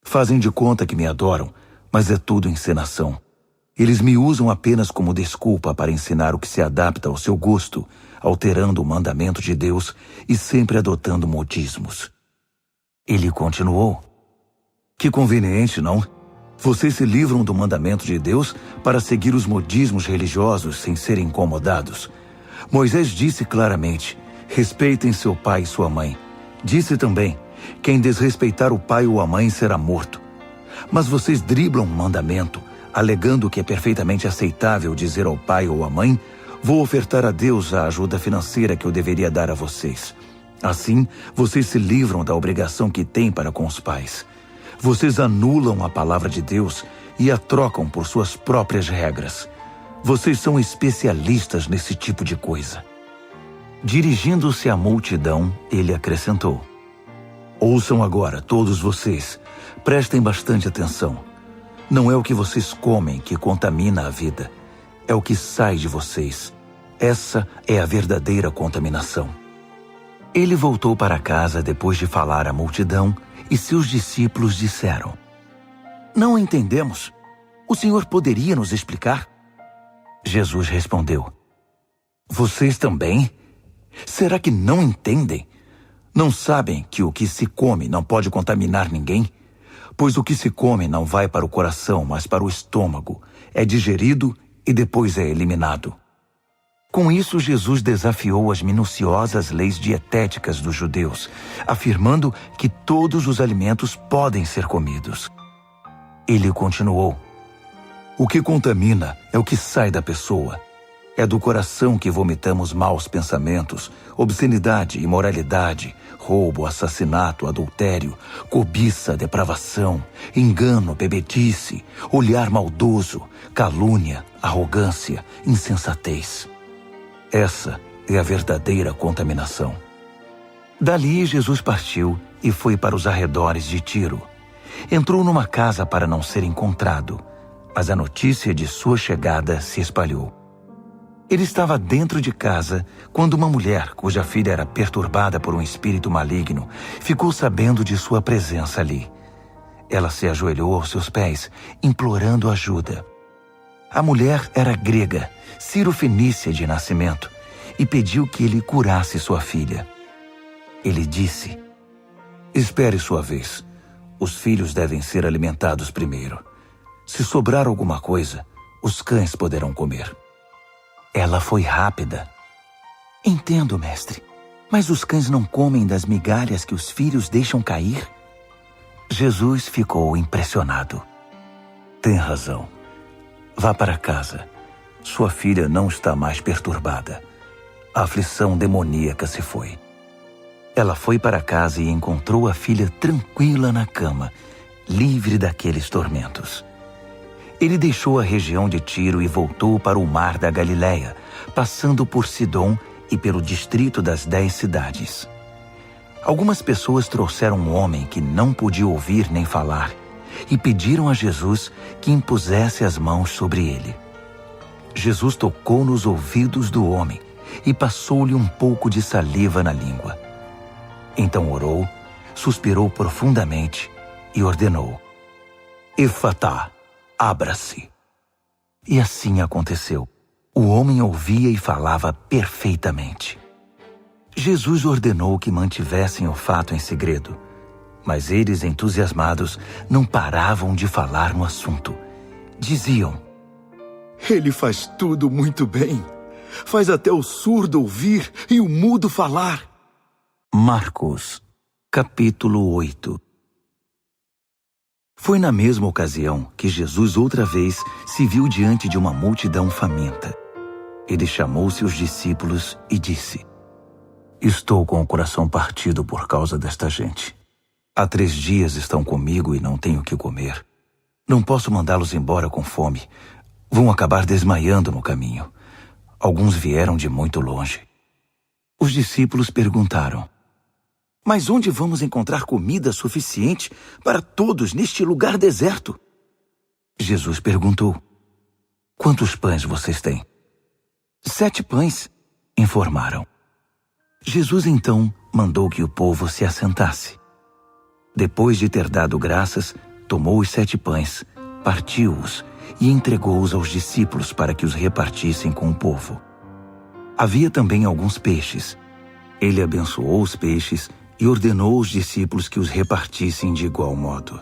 [SPEAKER 1] Fazem de conta que me adoram, mas é tudo encenação. Eles me usam apenas como desculpa para ensinar o que se adapta ao seu gosto, alterando o mandamento de Deus e sempre adotando modismos. Ele continuou: que conveniente, não? Vocês se livram do mandamento de Deus para seguir os modismos religiosos sem serem incomodados. Moisés disse claramente: respeitem seu pai e sua mãe. Disse também: Quem desrespeitar o pai ou a mãe será morto. Mas vocês driblam um mandamento, alegando que é perfeitamente aceitável dizer ao pai ou à mãe: vou ofertar a Deus a ajuda financeira que eu deveria dar a vocês. Assim, vocês se livram da obrigação que têm para com os pais. Vocês anulam a palavra de Deus e a trocam por suas próprias regras. Vocês são especialistas nesse tipo de coisa. Dirigindo-se à multidão, ele acrescentou: ouçam agora, todos vocês. Prestem bastante atenção. Não é o que vocês comem que contamina a vida. É o que sai de vocês. Essa é a verdadeira contaminação. Ele voltou para casa depois de falar à multidão e seus discípulos disseram: não entendemos. O Senhor poderia nos explicar? Jesus respondeu: vocês também? Será que não entendem? Não sabem que o que se come não pode contaminar ninguém? Pois o que se come não vai para o coração, mas para o estômago. É digerido e depois é eliminado. Com isso, Jesus desafiou as minuciosas leis dietéticas dos judeus, afirmando que todos os alimentos podem ser comidos. Ele continuou: o que contamina é o que sai da pessoa. É do coração que vomitamos maus pensamentos, obscenidade, imoralidade, roubo, assassinato, adultério, cobiça, depravação, engano, bebedice, olhar maldoso, calúnia, arrogância, insensatez. Essa é a verdadeira contaminação. Dali, Jesus partiu e foi para os arredores de Tiro. Entrou numa casa para não ser encontrado, mas a notícia de sua chegada se espalhou. Ele estava dentro de casa quando uma mulher, cuja filha era perturbada por um espírito maligno, ficou sabendo de sua presença ali. Ela se ajoelhou aos seus pés, implorando ajuda. A mulher era grega, cirofenícia de nascimento, e pediu que ele curasse sua filha. Ele disse: espere sua vez. Os filhos devem ser alimentados primeiro. Se sobrar alguma coisa, os cães poderão comer. Ela foi rápida. Entendo, mestre, mas os cães não comem das migalhas que os filhos deixam cair? Jesus ficou impressionado. Tem razão. Vá para casa. Sua filha não está mais perturbada. A aflição demoníaca se foi. Ela foi para casa e encontrou a filha tranquila na cama, livre daqueles tormentos. Ele deixou a região de Tiro e voltou para o mar da Galileia, passando por Sidom e pelo distrito das 10 cidades. Algumas pessoas trouxeram um homem que não podia ouvir nem falar e pediram a Jesus que impusesse as mãos sobre ele. Jesus tocou nos ouvidos do homem e passou-lhe um pouco de saliva na língua. Então orou, suspirou profundamente e ordenou: Efatá, abra-se. E assim aconteceu. O homem ouvia e falava perfeitamente. Jesus ordenou que mantivessem o fato em segredo, mas eles, entusiasmados, não paravam de falar no assunto. Diziam:
[SPEAKER 2] Ele faz tudo muito bem. Faz até o surdo ouvir e o mudo falar.
[SPEAKER 1] Marcos, capítulo 8. Foi na mesma ocasião que Jesus outra vez se viu diante de uma multidão faminta. Ele chamou seus discípulos e disse: Estou com o coração partido por causa desta gente. Há 3 dias estão comigo e não tenho o que comer. Não posso mandá-los embora com fome. Vão acabar desmaiando no caminho. Alguns vieram de muito longe. Os discípulos perguntaram: Mas onde vamos encontrar comida suficiente para todos neste lugar deserto? Jesus perguntou: Quantos pães vocês têm? 7 pães, informaram. Jesus então mandou que o povo se assentasse. Depois de ter dado graças, tomou os 7 pães, partiu-os e entregou-os aos discípulos para que os repartissem com o povo. Havia também alguns peixes. Ele abençoou os peixes e ordenou aos discípulos que os repartissem de igual modo.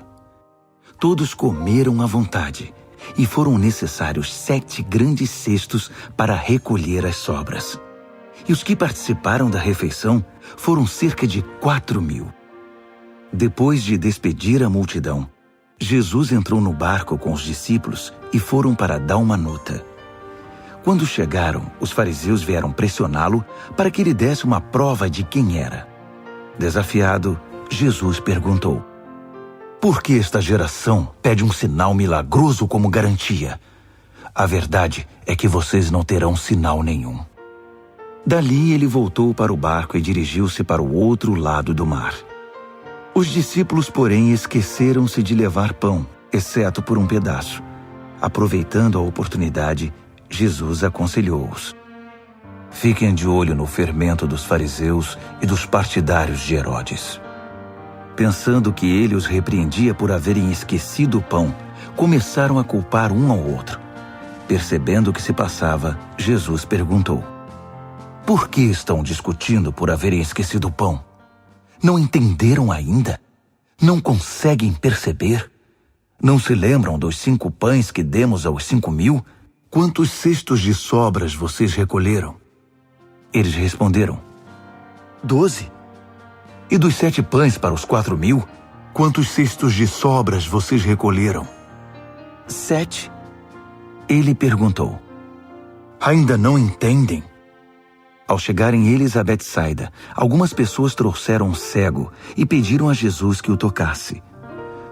[SPEAKER 1] Todos comeram à vontade, e foram necessários 7 grandes cestos para recolher as sobras. E os que participaram da refeição foram cerca de 4.000. Depois de despedir a multidão, Jesus entrou no barco com os discípulos e foram para Dalmanuta. Quando chegaram, os fariseus vieram pressioná-lo para que ele desse uma prova de quem era. Desafiado, Jesus perguntou: por que esta geração pede um sinal milagroso como garantia? A verdade é que vocês não terão sinal nenhum. Dali ele voltou para o barco e dirigiu-se para o outro lado do mar. Os discípulos, porém, esqueceram-se de levar pão, exceto por um pedaço. Aproveitando a oportunidade, Jesus aconselhou-os: fiquem de olho no fermento dos fariseus e dos partidários de Herodes. Pensando que ele os repreendia por haverem esquecido o pão, começaram a culpar um ao outro. Percebendo o que se passava, Jesus perguntou: por que estão discutindo por haverem esquecido o pão? Não entenderam ainda? Não conseguem perceber? Não se lembram dos 5 pães que demos aos 5.000? Quantos cestos de sobras vocês recolheram? Eles responderam: 12. E dos 7 pães para os 4.000? Quantos cestos de sobras vocês recolheram? 7. Ele perguntou: ainda não entendem? Ao chegarem eles a Betsaida, algumas pessoas trouxeram um cego e pediram a Jesus que o tocasse.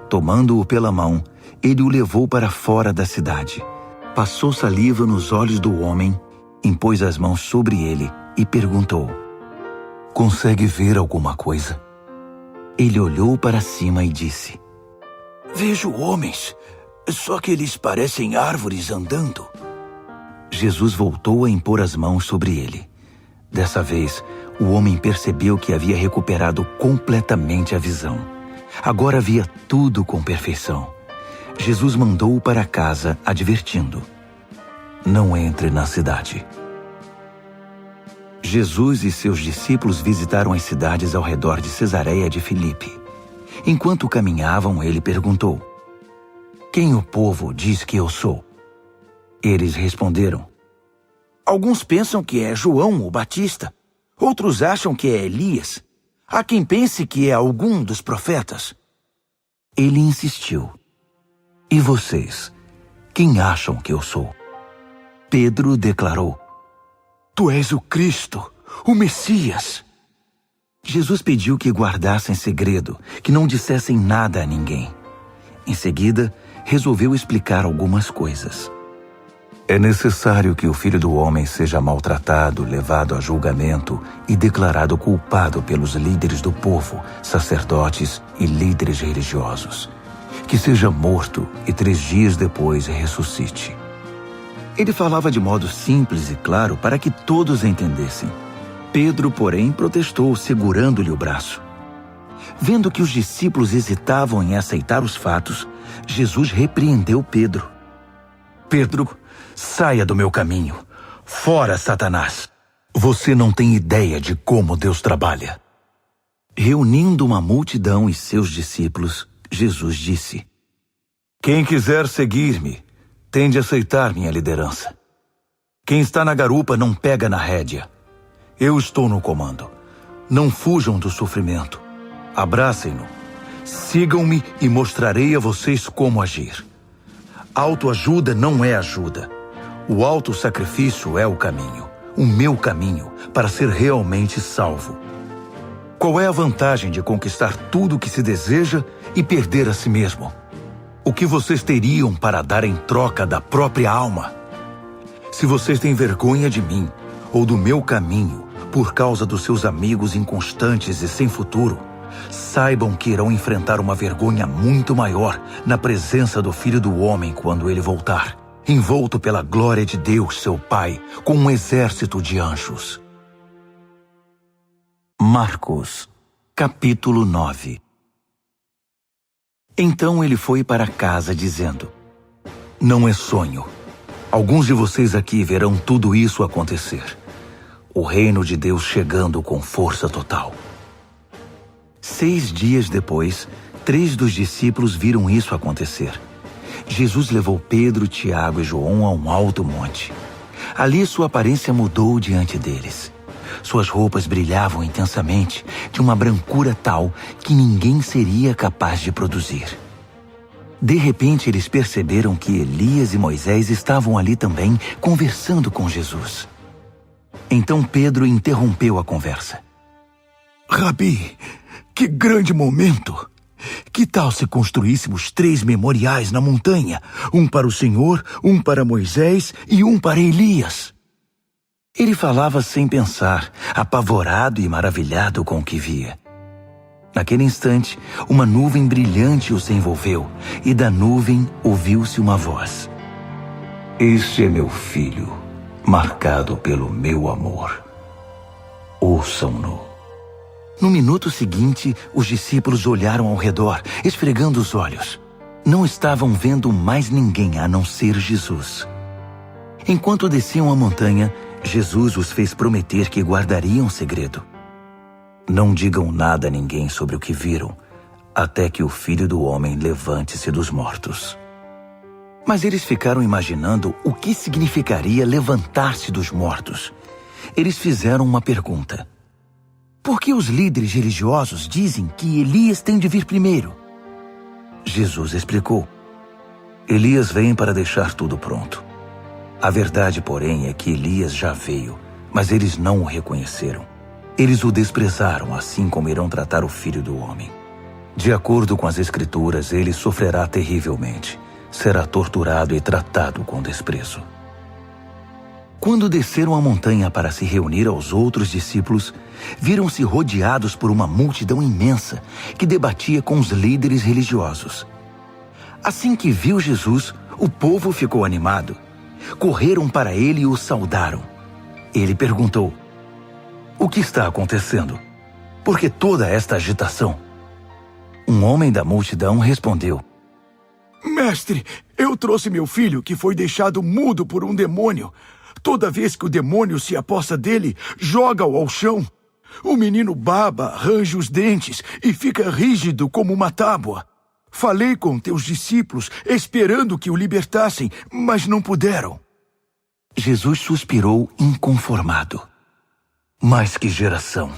[SPEAKER 1] Tomando-o pela mão, ele o levou para fora da cidade. Passou saliva nos olhos do homem, impôs as mãos sobre ele e perguntou: consegue ver alguma coisa? Ele olhou para cima e disse:
[SPEAKER 2] vejo homens, só que eles parecem árvores andando.
[SPEAKER 1] Jesus voltou a impor as mãos sobre ele. Dessa vez, o homem percebeu que havia recuperado completamente a visão. Agora via tudo com perfeição. Jesus mandou-o para casa, advertindo: não entre na cidade. Jesus e seus discípulos visitaram as cidades ao redor de Cesareia de Filipe. Enquanto caminhavam, ele perguntou: quem o povo diz que eu sou? Eles responderam: alguns pensam que é João o Batista, outros acham que é Elias. Há quem pense que é algum dos profetas. Ele insistiu: e vocês, quem acham que eu sou? Pedro declarou: tu és o Cristo, o Messias. Jesus pediu que guardassem segredo, que não dissessem nada a ninguém. Em seguida, resolveu explicar algumas coisas. É necessário que o Filho do Homem seja maltratado, levado a julgamento e declarado culpado pelos líderes do povo, sacerdotes e líderes religiosos. Que seja morto e 3 dias depois ressuscite. Ele falava de modo simples e claro para que todos entendessem. Pedro, porém, protestou, segurando-lhe o braço. Vendo que os discípulos hesitavam em aceitar os fatos, Jesus repreendeu Pedro. Pedro, saia do meu caminho. Fora, Satanás. Você não tem ideia de como Deus trabalha. Reunindo uma multidão e seus discípulos, Jesus disse: quem quiser seguir-me, tem de aceitar minha liderança. Quem está na garupa não pega na rédea. Eu estou no comando. Não fujam do sofrimento. Abracem-no. Sigam-me e mostrarei a vocês como agir. Autoajuda não é ajuda. O autossacrifício é o caminho, o meu caminho, para ser realmente salvo. Qual é a vantagem de conquistar tudo o que se deseja e perder a si mesmo? O que vocês teriam para dar em troca da própria alma? Se vocês têm vergonha de mim ou do meu caminho por causa dos seus amigos inconstantes e sem futuro, saibam que irão enfrentar uma vergonha muito maior na presença do Filho do Homem quando ele voltar, envolto pela glória de Deus, seu Pai, com um exército de anjos. Marcos, capítulo 9. Então ele foi para casa dizendo: não é sonho. Alguns de vocês aqui verão tudo isso acontecer. O reino de Deus chegando com força total. 6 dias depois, 3 dos discípulos viram isso acontecer. Jesus levou Pedro, Tiago e João a um alto monte. Ali sua aparência mudou diante deles. Suas roupas brilhavam intensamente, de uma brancura tal que ninguém seria capaz de produzir. De repente, eles perceberam que Elias e Moisés estavam ali também, conversando com Jesus. Então Pedro interrompeu a conversa.
[SPEAKER 2] Rabi, que grande momento! Que tal se construíssemos 3 memoriais na montanha? Um para o Senhor, um para Moisés e um para Elias.
[SPEAKER 1] Ele falava sem pensar, apavorado e maravilhado com o que via. Naquele instante, uma nuvem brilhante os envolveu, e da nuvem ouviu-se uma voz. Este é meu filho, marcado pelo meu amor. Ouçam-no. No minuto seguinte, os discípulos olharam ao redor, esfregando os olhos. Não estavam vendo mais ninguém a não ser Jesus. Enquanto desciam a montanha, Jesus os fez prometer que guardariam segredo. Não digam nada a ninguém sobre o que viram, até que o Filho do Homem levante-se dos mortos. Mas eles ficaram imaginando o que significaria levantar-se dos mortos. Eles fizeram uma pergunta. Por que os líderes religiosos dizem que Elias tem de vir primeiro? Jesus explicou. Elias vem para deixar tudo pronto. A verdade, porém, é que Elias já veio, mas eles não o reconheceram. Eles o desprezaram, assim como irão tratar o Filho do Homem. De acordo com as Escrituras, ele sofrerá terrivelmente. Será torturado e tratado com desprezo. Quando desceram a montanha para se reunir aos outros discípulos, viram-se rodeados por uma multidão imensa que debatia com os líderes religiosos. Assim que viu Jesus, o povo ficou animado. Correram para ele e o saudaram. Ele perguntou: O que está acontecendo? Por que toda esta agitação? Um homem da multidão respondeu:
[SPEAKER 2] Mestre, eu trouxe meu filho que foi deixado mudo por um demônio. Toda vez que o demônio se aposta dele, joga-o ao chão. O menino baba, range os dentes e fica rígido como uma tábua. Falei com teus discípulos, esperando que o libertassem, mas não puderam.
[SPEAKER 1] Jesus suspirou inconformado. Mas que geração!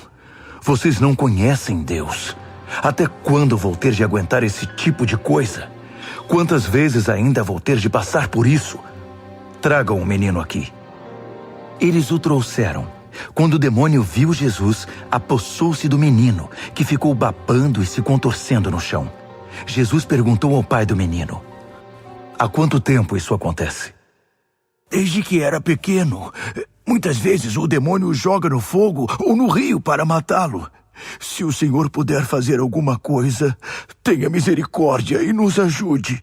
[SPEAKER 1] Vocês não conhecem Deus. Até quando vou ter de aguentar esse tipo de coisa? Quantas vezes ainda vou ter de passar por isso? Tragam o menino aqui. Eles o trouxeram. Quando o demônio viu Jesus, apossou-se do menino, que ficou babando e se contorcendo no chão. Jesus perguntou ao pai do menino: Há quanto tempo isso acontece?
[SPEAKER 2] Desde que era pequeno. Muitas vezes o demônio o joga no fogo ou no rio para matá-lo. Se o Senhor puder fazer alguma coisa, tenha misericórdia e nos ajude.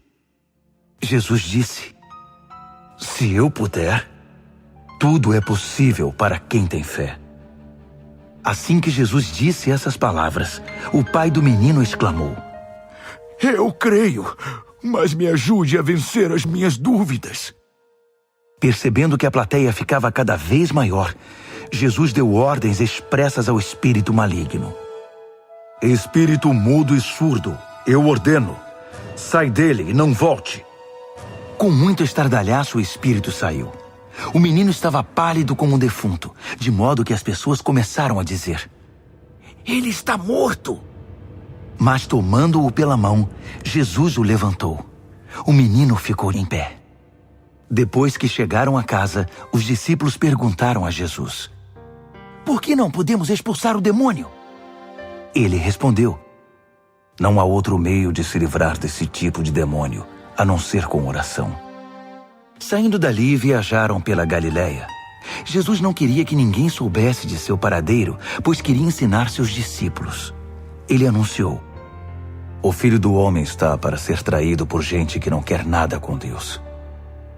[SPEAKER 1] Jesus disse: Se eu puder, tudo é possível para quem tem fé. Assim que Jesus disse essas palavras, o pai do menino exclamou:
[SPEAKER 2] Eu creio, mas me ajude a vencer as minhas dúvidas.
[SPEAKER 1] Percebendo que a plateia ficava cada vez maior, Jesus deu ordens expressas ao espírito maligno. Espírito mudo e surdo, eu ordeno, sai dele e não volte. Com muito estardalhaço, o espírito saiu. O menino estava pálido como um defunto, de modo que as pessoas começaram a dizer:
[SPEAKER 2] Ele está morto!
[SPEAKER 1] Mas tomando-o pela mão, Jesus o levantou. O menino ficou em pé. Depois que chegaram a casa, os discípulos perguntaram a Jesus: Por que não podemos expulsar o demônio? Ele respondeu: Não há outro meio de se livrar desse tipo de demônio, a não ser com oração. Saindo dali, viajaram pela Galileia. Jesus não queria que ninguém soubesse de seu paradeiro, pois queria ensinar seus discípulos. Ele anunciou: O Filho do Homem está para ser traído por gente que não quer nada com Deus.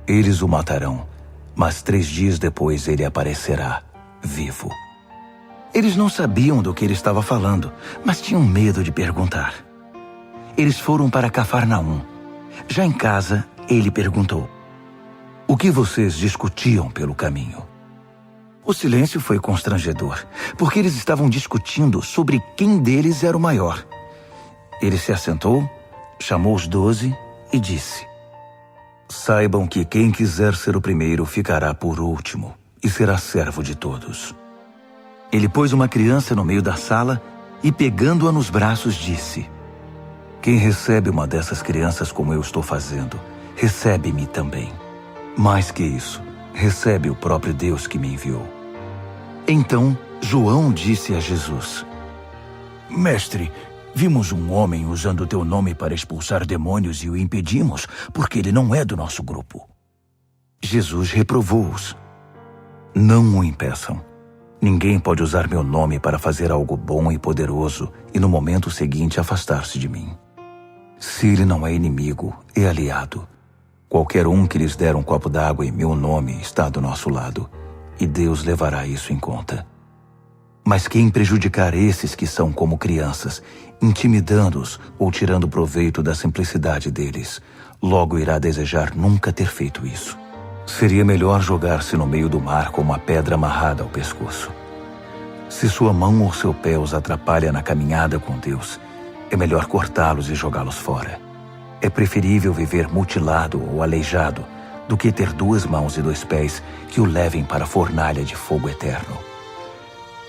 [SPEAKER 1] Eles o matarão, mas 3 dias depois ele aparecerá, vivo. Eles não sabiam do que ele estava falando, mas tinham medo de perguntar. Eles foram para Cafarnaum. Já em casa, ele perguntou: O que vocês discutiam pelo caminho? O silêncio foi constrangedor, porque eles estavam discutindo sobre quem deles era o maior. Ele se assentou, chamou os 12 e disse: Saibam que quem quiser ser o primeiro ficará por último e será servo de todos. Ele pôs uma criança no meio da sala e, pegando-a nos braços, disse: Quem recebe uma dessas crianças como eu estou fazendo, recebe-me também. Mais que isso, recebe o próprio Deus que me enviou. Então, João disse a Jesus:
[SPEAKER 2] Mestre, vimos um homem usando o teu nome para expulsar demônios e o impedimos, porque ele não é do nosso grupo.
[SPEAKER 1] Jesus reprovou-os: Não o impeçam. Ninguém pode usar meu nome para fazer algo bom e poderoso e no momento seguinte afastar-se de mim. Se ele não é inimigo, é aliado. Qualquer um que lhes der um copo d'água em meu nome está do nosso lado, e Deus levará isso em conta. Mas quem prejudicar esses que são como crianças, intimidando-os ou tirando proveito da simplicidade deles, logo irá desejar nunca ter feito isso. Seria melhor jogar-se no meio do mar com uma pedra amarrada ao pescoço. Se sua mão ou seu pé os atrapalha na caminhada com Deus, é melhor cortá-los e jogá-los fora. É preferível viver mutilado ou aleijado do que ter 2 mãos e 2 pés que o levem para a fornalha de fogo eterno.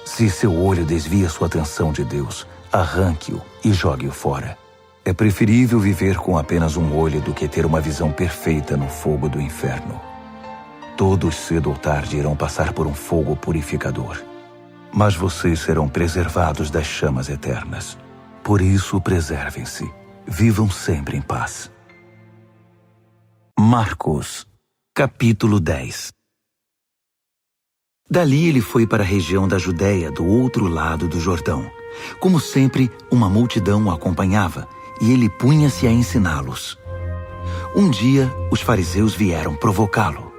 [SPEAKER 1] Se seu olho desvia sua atenção de Deus, arranque-o e jogue-o fora. É preferível viver com apenas um olho do que ter uma visão perfeita no fogo do inferno. Todos cedo ou tarde irão passar por um fogo purificador, mas vocês serão preservados das chamas eternas. Por isso, preservem-se. Vivam sempre em paz. Marcos, capítulo 10. Dali ele foi para a região da Judéia, do outro lado do Jordão. Como sempre, uma multidão o acompanhava, e ele punha-se a ensiná-los. Um dia, os fariseus vieram provocá-lo.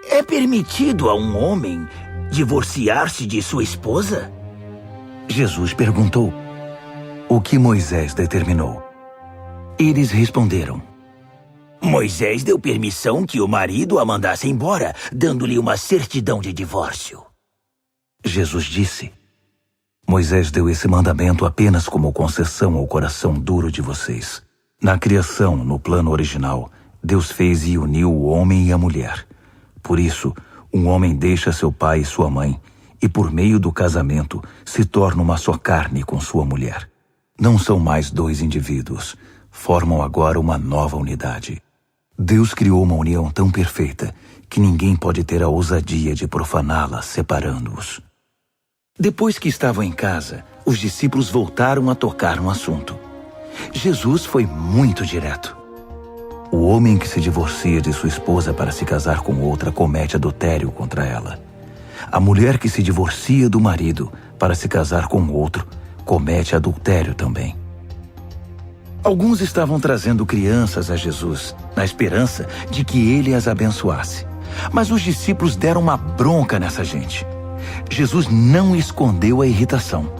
[SPEAKER 2] É permitido a um homem divorciar-se de sua esposa?
[SPEAKER 1] Jesus perguntou: O que Moisés determinou? Eles responderam:
[SPEAKER 2] Moisés deu permissão que o marido a mandasse embora, dando-lhe uma certidão de divórcio.
[SPEAKER 1] Jesus disse: Moisés deu esse mandamento apenas como concessão ao coração duro de vocês. Na criação, no plano original, Deus fez e uniu o homem e a mulher. Por isso, um homem deixa seu pai e sua mãe, e por meio do casamento se torna uma só carne com sua mulher. Não são mais 2 indivíduos, formam agora uma nova unidade. Deus criou uma união tão perfeita que ninguém pode ter a ousadia de profaná-la, separando-os. Depois que estavam em casa, os discípulos voltaram a tocar no assunto. Jesus foi muito direto. O homem que se divorcia de sua esposa para se casar com outra comete adultério contra ela. A mulher que se divorcia do marido para se casar com outro comete adultério também. Alguns estavam trazendo crianças a Jesus, na esperança de que ele as abençoasse. Mas os discípulos deram uma bronca nessa gente. Jesus não escondeu a irritação.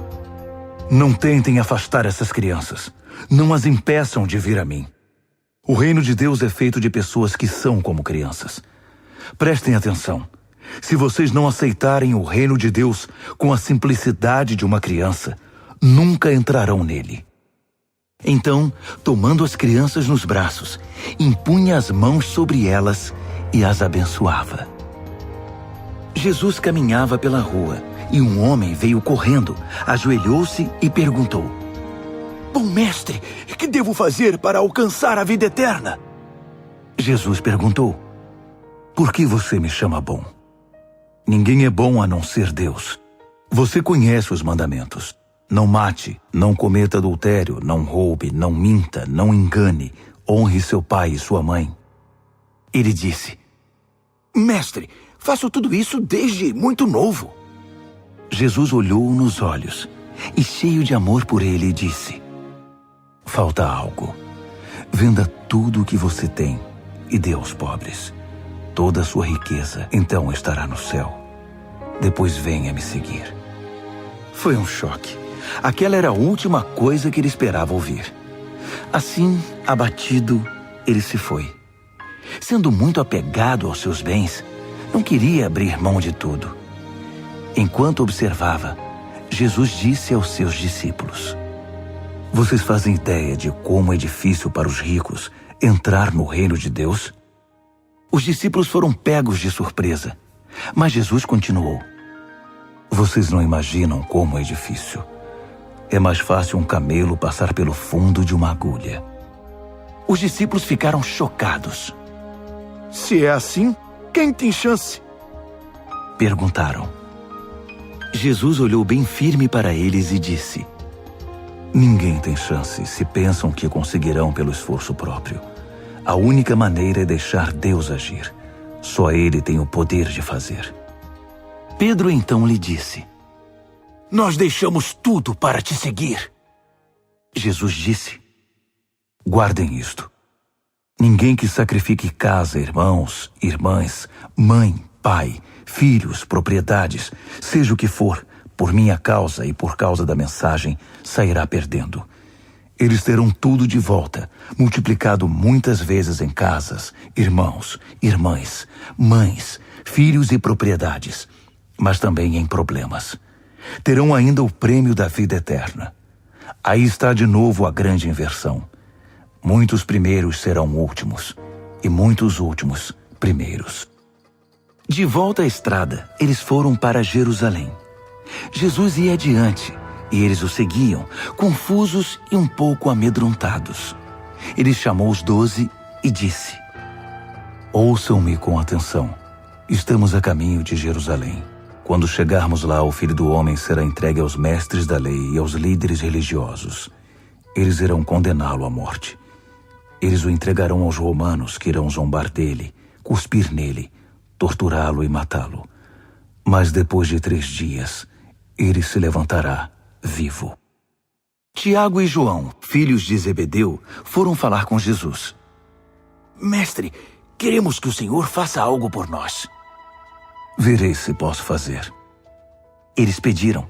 [SPEAKER 1] Não tentem afastar essas crianças. Não as impeçam de vir a mim. O reino de Deus é feito de pessoas que são como crianças. Prestem atenção. Se vocês não aceitarem o reino de Deus com a simplicidade de uma criança, nunca entrarão nele. Então, tomando as crianças nos braços, impunha as mãos sobre elas e as abençoava. Jesus caminhava pela rua e um homem veio correndo, ajoelhou-se e perguntou:
[SPEAKER 2] Bom mestre, que devo fazer para alcançar a vida eterna?
[SPEAKER 1] Jesus perguntou: Por que você me chama bom? Ninguém é bom a não ser Deus. Você conhece os mandamentos. Não mate, não cometa adultério, não roube, não minta, não engane, honre seu pai e sua mãe. Ele disse:
[SPEAKER 2] Mestre, faço tudo isso desde muito novo.
[SPEAKER 1] Jesus olhou-o nos olhos e, cheio de amor por ele, disse: Falta algo. Venda tudo o que você tem e dê aos pobres. Toda a sua riqueza então estará no céu. Depois venha me seguir. Foi um choque. Aquela era a última coisa que ele esperava ouvir. Assim, abatido, ele se foi. Sendo muito apegado aos seus bens, não queria abrir mão de tudo. Enquanto observava, Jesus disse aos seus discípulos: Vocês fazem ideia de como é difícil para os ricos entrar no reino de Deus? Os discípulos foram pegos de surpresa, mas Jesus continuou: Vocês não imaginam como é difícil. É mais fácil um camelo passar pelo fundo de uma agulha.
[SPEAKER 3] Os discípulos ficaram chocados.
[SPEAKER 2] Se é assim, quem tem chance?
[SPEAKER 3] Perguntaram.
[SPEAKER 1] Jesus olhou bem firme para eles e disse: Ninguém tem chance se pensam que conseguirão pelo esforço próprio. A única maneira é deixar Deus agir. Só Ele tem o poder de fazer.
[SPEAKER 3] Pedro então lhe disse:
[SPEAKER 2] Nós deixamos tudo para te seguir.
[SPEAKER 1] Jesus disse: Guardem isto. Ninguém que sacrifique casa, irmãos, irmãs, mãe, pai, filhos, propriedades, seja o que for, por minha causa e por causa da mensagem, sairá perdendo. Eles terão tudo de volta, multiplicado muitas vezes em casas, irmãos, irmãs, mães, filhos e propriedades, mas também em problemas. Terão ainda o prêmio da vida eterna. Aí está de novo a grande inversão. Muitos primeiros serão últimos, e muitos últimos primeiros.
[SPEAKER 3] De volta à estrada, eles foram para Jerusalém. Jesus ia adiante, e eles o seguiam, confusos e um pouco amedrontados. Ele chamou os 12 e disse:
[SPEAKER 1] Ouçam-me com atenção. Estamos a caminho de Jerusalém. Quando chegarmos lá, o Filho do Homem será entregue aos mestres da lei e aos líderes religiosos. Eles irão condená-lo à morte. Eles o entregarão aos romanos, que irão zombar dele, cuspir nele, torturá-lo e matá-lo. Mas depois de 3 dias, ele se levantará vivo.
[SPEAKER 3] Tiago e João, filhos de Zebedeu, foram falar com Jesus.
[SPEAKER 2] Mestre, queremos que o Senhor faça algo por nós.
[SPEAKER 1] Verei se posso fazer.
[SPEAKER 3] Eles pediram: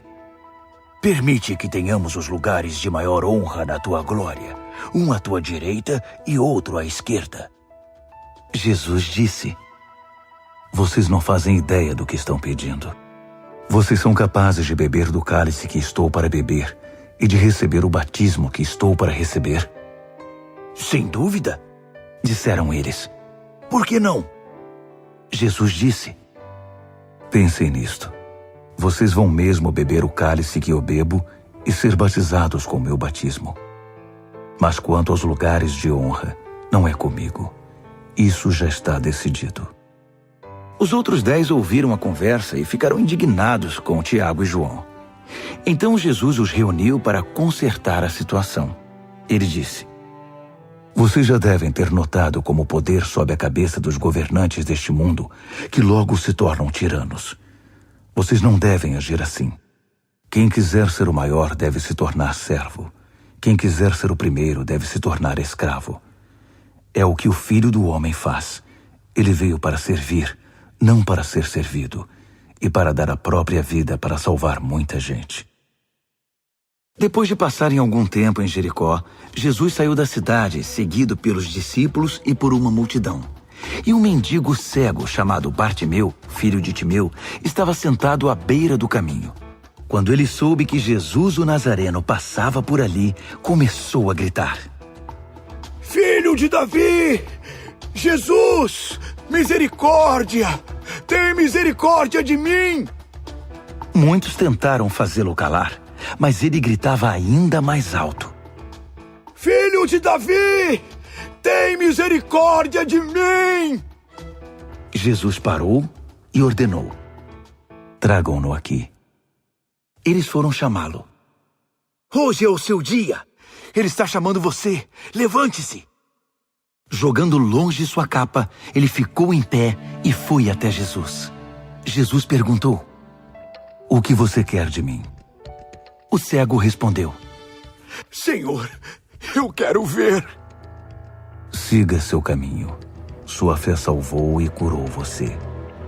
[SPEAKER 2] Permite que tenhamos os lugares de maior honra na tua glória, um à tua direita e outro à esquerda.
[SPEAKER 3] Jesus disse:
[SPEAKER 1] Vocês não fazem ideia do que estão pedindo. Vocês são capazes de beber do cálice que estou para beber e de receber o batismo que estou para receber?
[SPEAKER 2] Sem dúvida,
[SPEAKER 3] disseram eles.
[SPEAKER 2] Por que não?
[SPEAKER 3] Jesus disse:
[SPEAKER 1] Pensem nisto. Vocês vão mesmo beber o cálice que eu bebo e ser batizados com o meu batismo. Mas quanto aos lugares de honra, não é comigo. Isso já está decidido.
[SPEAKER 3] Os outros 10 ouviram a conversa e ficaram indignados com Tiago e João. Então Jesus os reuniu para consertar a situação. Ele disse:
[SPEAKER 1] Vocês já devem ter notado como o poder sobe a cabeça dos governantes deste mundo, que logo se tornam tiranos. Vocês não devem agir assim. Quem quiser ser o maior deve se tornar servo. Quem quiser ser o primeiro deve se tornar escravo. É o que o Filho do Homem faz. Ele veio para servir, não para ser servido, e para dar a própria vida para salvar muita gente.
[SPEAKER 3] Depois de passarem algum tempo em Jericó, Jesus saiu da cidade, seguido pelos discípulos e por uma multidão. E um mendigo cego chamado Bartimeu, filho de Timeu, estava sentado à beira do caminho. Quando ele soube que Jesus o Nazareno passava por ali, começou a gritar:
[SPEAKER 2] Filho de Davi! Jesus! Misericórdia! Tem misericórdia de mim!
[SPEAKER 3] Muitos tentaram fazê-lo calar, mas ele gritava ainda mais alto:
[SPEAKER 2] Filho de Davi! Tem misericórdia de mim!
[SPEAKER 3] Jesus parou e ordenou:
[SPEAKER 1] Tragam-no aqui.
[SPEAKER 3] Eles foram chamá-lo.
[SPEAKER 2] Hoje é o seu dia. Ele está chamando você. Levante-se.
[SPEAKER 3] Jogando longe sua capa, ele ficou em pé e foi até Jesus. Jesus perguntou:
[SPEAKER 1] O que você quer de mim?
[SPEAKER 3] O cego respondeu:
[SPEAKER 2] Senhor, eu quero ver.
[SPEAKER 1] Siga seu caminho. Sua fé salvou e curou você,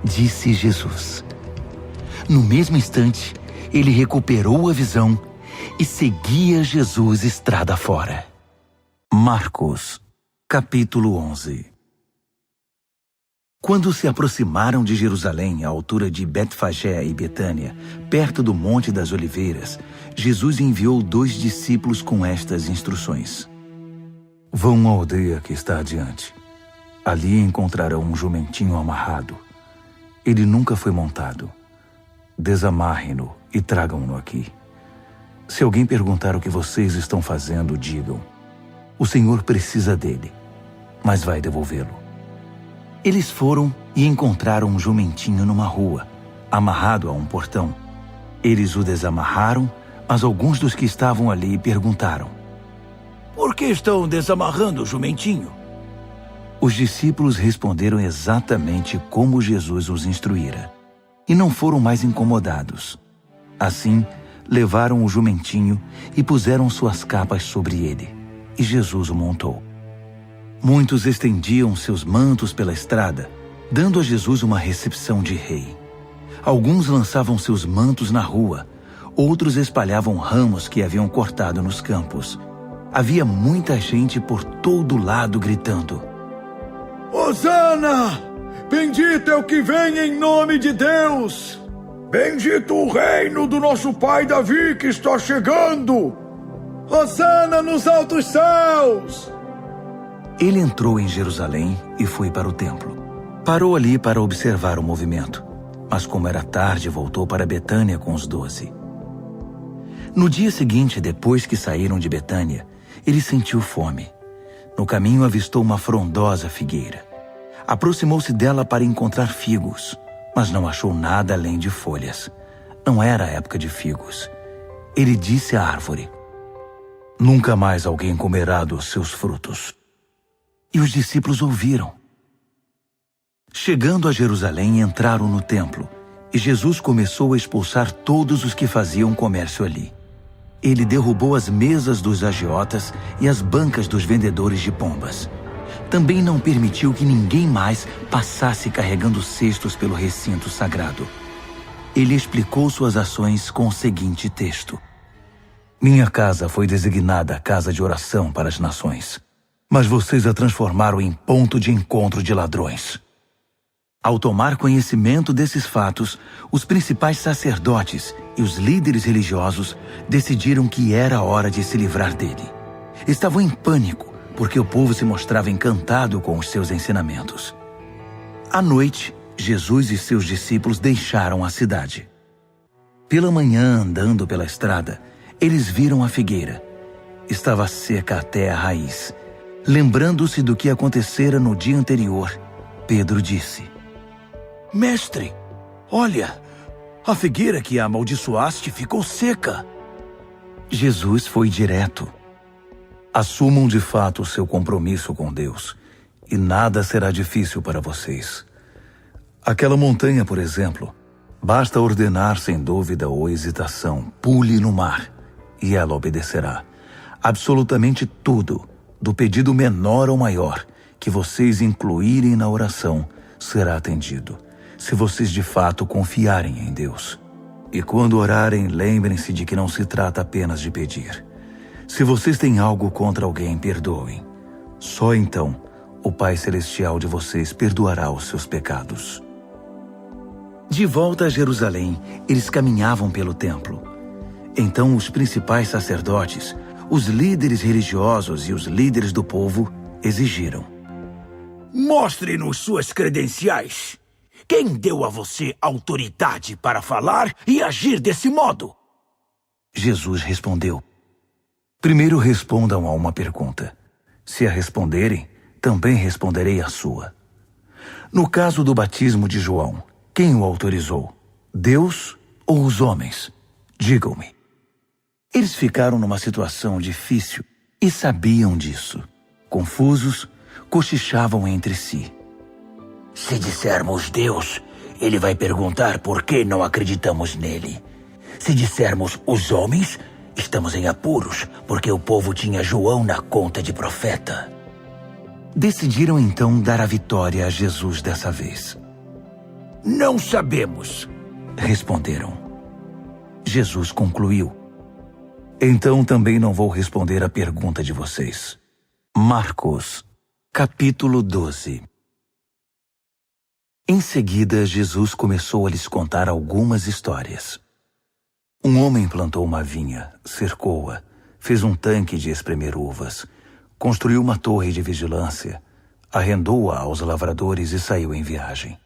[SPEAKER 3] disse Jesus. No mesmo instante, ele recuperou a visão e seguia Jesus estrada fora.
[SPEAKER 1] Marcos, capítulo 11.
[SPEAKER 3] Quando se aproximaram de Jerusalém, à altura de Betfagé e Betânia, perto do Monte das Oliveiras, Jesus enviou 2 discípulos com estas instruções:
[SPEAKER 1] Vão à aldeia que está adiante. Ali encontrarão um jumentinho amarrado. Ele nunca foi montado. desamarrem-no e tragam-no aqui. Se alguém perguntar o que vocês estão fazendo, digam: o Senhor precisa dele, mas vai devolvê-lo. Eles foram e encontraram um jumentinho numa rua, amarrado a um portão. Eles o desamarraram, mas alguns dos que estavam ali perguntaram:
[SPEAKER 2] por que estão desamarrando o jumentinho?
[SPEAKER 1] Os discípulos responderam exatamente como Jesus os instruíra, e não foram mais incomodados. Assim, levaram o jumentinho e puseram suas capas sobre ele, e Jesus o montou. Muitos estendiam seus mantos pela estrada, dando a Jesus uma recepção de rei. Alguns lançavam seus mantos na rua, outros espalhavam ramos que haviam cortado nos campos. Havia muita gente por todo lado gritando:
[SPEAKER 2] Hosana! Bendito é o que vem em nome de Deus! Bendito o reino do nosso pai Davi que está chegando! Hosana nos altos céus!
[SPEAKER 1] Ele entrou em Jerusalém e foi para o templo. Parou ali para observar o movimento, mas como era tarde, voltou para Betânia com os 12. No dia seguinte, depois que saíram de Betânia, ele sentiu fome. No caminho avistou uma frondosa figueira. Aproximou-se dela para encontrar figos, mas não achou nada além de folhas. Não era a época de figos. Ele disse à árvore: nunca mais alguém comerá dos seus frutos. E os discípulos ouviram. Chegando a Jerusalém, entraram no templo, e Jesus começou a expulsar todos os que faziam comércio ali. Ele derrubou as mesas dos agiotas e as bancas dos vendedores de pombas. Também não permitiu que ninguém mais passasse carregando cestos pelo recinto sagrado. Ele explicou suas ações com o seguinte texto: minha casa foi designada casa de oração para as nações, mas vocês a transformaram em ponto de encontro de ladrões. Ao tomar conhecimento desses fatos, os principais sacerdotes e os líderes religiosos decidiram que era hora de se livrar dele. Estavam em pânico, porque o povo se mostrava encantado com os seus ensinamentos. À noite, Jesus e seus discípulos deixaram a cidade. Pela manhã, andando pela estrada, eles viram a figueira. Estava seca até a raiz. Lembrando-se do que acontecera no dia anterior, Pedro disse: Mestre, olha, a figueira que amaldiçoaste ficou seca. Jesus foi direto: assumam de fato o seu compromisso com Deus, e nada será difícil para vocês. Aquela montanha, por exemplo, basta ordenar sem dúvida ou hesitação: pule no mar, e ela obedecerá. Absolutamente tudo, do pedido menor ao maior, que vocês incluírem na oração, será atendido, se vocês de fato confiarem em Deus. E quando orarem, lembrem-se de que não se trata apenas de pedir. Se vocês têm algo contra alguém, perdoem. Só então o Pai Celestial de vocês perdoará os seus pecados. De volta a Jerusalém, eles caminhavam pelo templo. Então os principais sacerdotes, os líderes religiosos e os líderes do povo exigiram:
[SPEAKER 2] mostre-nos suas credenciais. Quem deu a você autoridade para falar e agir desse modo?
[SPEAKER 1] Jesus respondeu: primeiro respondam a uma pergunta. Se a responderem, também responderei a sua. No caso do batismo de João, quem o autorizou? Deus ou os homens? Digam-me. Eles ficaram numa situação difícil e sabiam disso. Confusos, cochichavam entre si. Se dissermos Deus, ele vai perguntar por que não acreditamos nele. Se dissermos os homens, estamos em apuros, porque o povo tinha João na conta de profeta. Decidiram então dar a vitória a Jesus dessa vez.
[SPEAKER 2] Não sabemos,
[SPEAKER 1] responderam. Jesus concluiu: então também não vou responder a pergunta de vocês. Marcos, capítulo 12. Em seguida, Jesus começou a lhes contar algumas histórias. Um homem plantou uma vinha, cercou-a, fez um tanque de espremer uvas, construiu uma torre de vigilância, arrendou-a aos lavradores e saiu em viagem.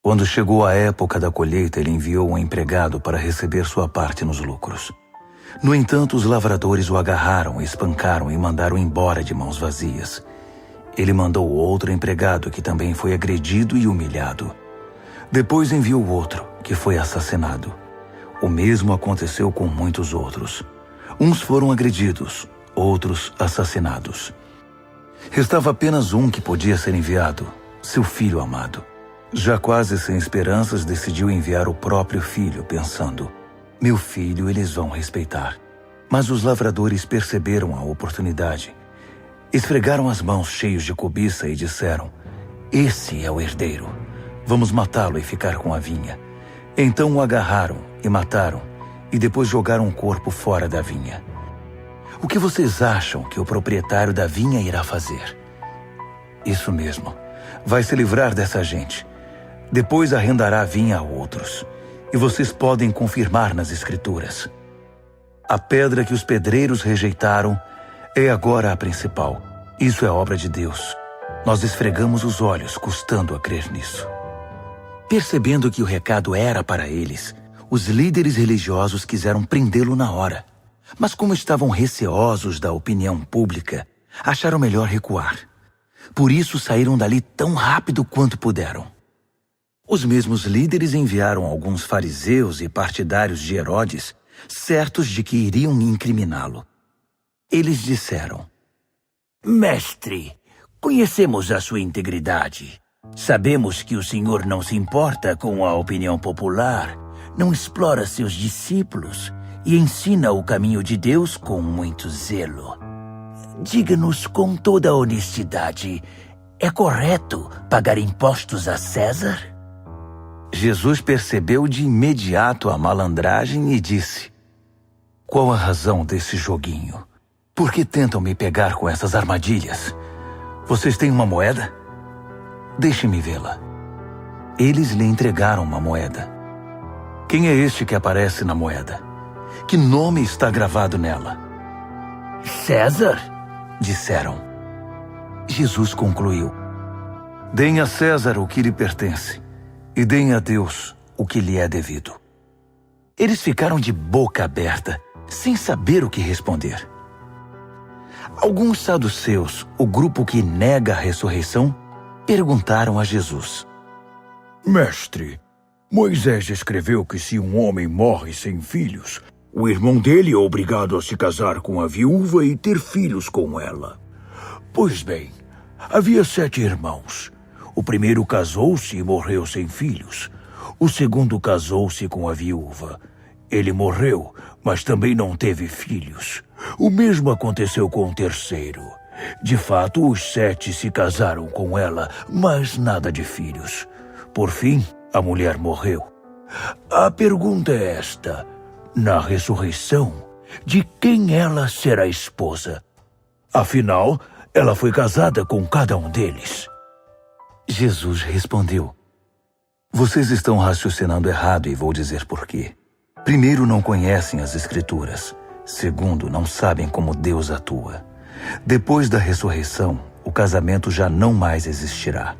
[SPEAKER 3] Quando chegou a época da colheita, ele enviou um empregado para receber sua parte nos lucros. No entanto, os lavradores o agarraram, espancaram e mandaram embora de mãos vazias. Ele mandou outro empregado que também foi agredido e humilhado. Depois enviou outro, que foi assassinado. O mesmo aconteceu com muitos outros. Uns foram agredidos, outros assassinados. Restava apenas um que podia ser enviado, seu filho amado. Já quase sem esperanças, decidiu enviar o próprio filho, pensando: meu filho eles vão respeitar. Mas os lavradores perceberam a oportunidade. Esfregaram as mãos cheios de cobiça e disseram: esse é o herdeiro. Vamos matá-lo e ficar com a vinha. Então o agarraram e mataram, e depois jogaram o corpo fora da vinha. O que vocês acham que o proprietário da vinha irá fazer? Isso mesmo, vai se livrar dessa gente. Depois arrendará a vinha a outros. E vocês podem confirmar nas Escrituras. A pedra que os pedreiros rejeitaram é agora a principal. Isso é obra de Deus. Nós esfregamos os olhos, custando a crer nisso. Percebendo que o recado era para eles, os líderes religiosos quiseram prendê-lo na hora. Mas como estavam receosos da opinião pública, acharam melhor recuar. Por isso saíram dali tão rápido quanto puderam. Os mesmos líderes enviaram alguns fariseus e partidários de Herodes, certos de que iriam incriminá-lo. Eles disseram:
[SPEAKER 2] Mestre, conhecemos a sua integridade. Sabemos que o senhor não se importa com a opinião popular, não explora seus discípulos e ensina o caminho de Deus com muito zelo. Diga-nos com toda a honestidade, é correto pagar impostos a César?
[SPEAKER 3] Jesus percebeu de imediato a malandragem e disse: qual a razão desse joguinho? Por que tentam me pegar com essas armadilhas? Vocês têm uma moeda? Deixe-me vê-la. Eles lhe entregaram uma moeda. Quem é este que aparece na moeda? Que nome está gravado nela?
[SPEAKER 2] César,
[SPEAKER 3] disseram. Jesus concluiu: deem a César o que lhe pertence e deem a Deus o que lhe é devido. Eles ficaram de boca aberta, sem saber o que responder. Alguns saduceus, o grupo que nega a ressurreição, perguntaram a Jesus:
[SPEAKER 2] Mestre, Moisés escreveu que se um homem morre sem filhos, o irmão dele é obrigado a se casar com a viúva e ter filhos com ela. Pois bem, havia 7 irmãos. O primeiro casou-se e morreu sem filhos. O segundo casou-se com a viúva. Ele morreu, mas também não teve filhos. O mesmo aconteceu com o terceiro. De fato, os 7 se casaram com ela, mas nada de filhos. Por fim, a mulher morreu. A pergunta é esta: na ressurreição, de quem ela será esposa? Afinal, ela foi casada com cada um deles.
[SPEAKER 3] Jesus respondeu: vocês estão raciocinando errado e vou dizer por quê. Primeiro, não conhecem as Escrituras. Segundo, não sabem como Deus atua. Depois da ressurreição, o casamento já não mais existirá.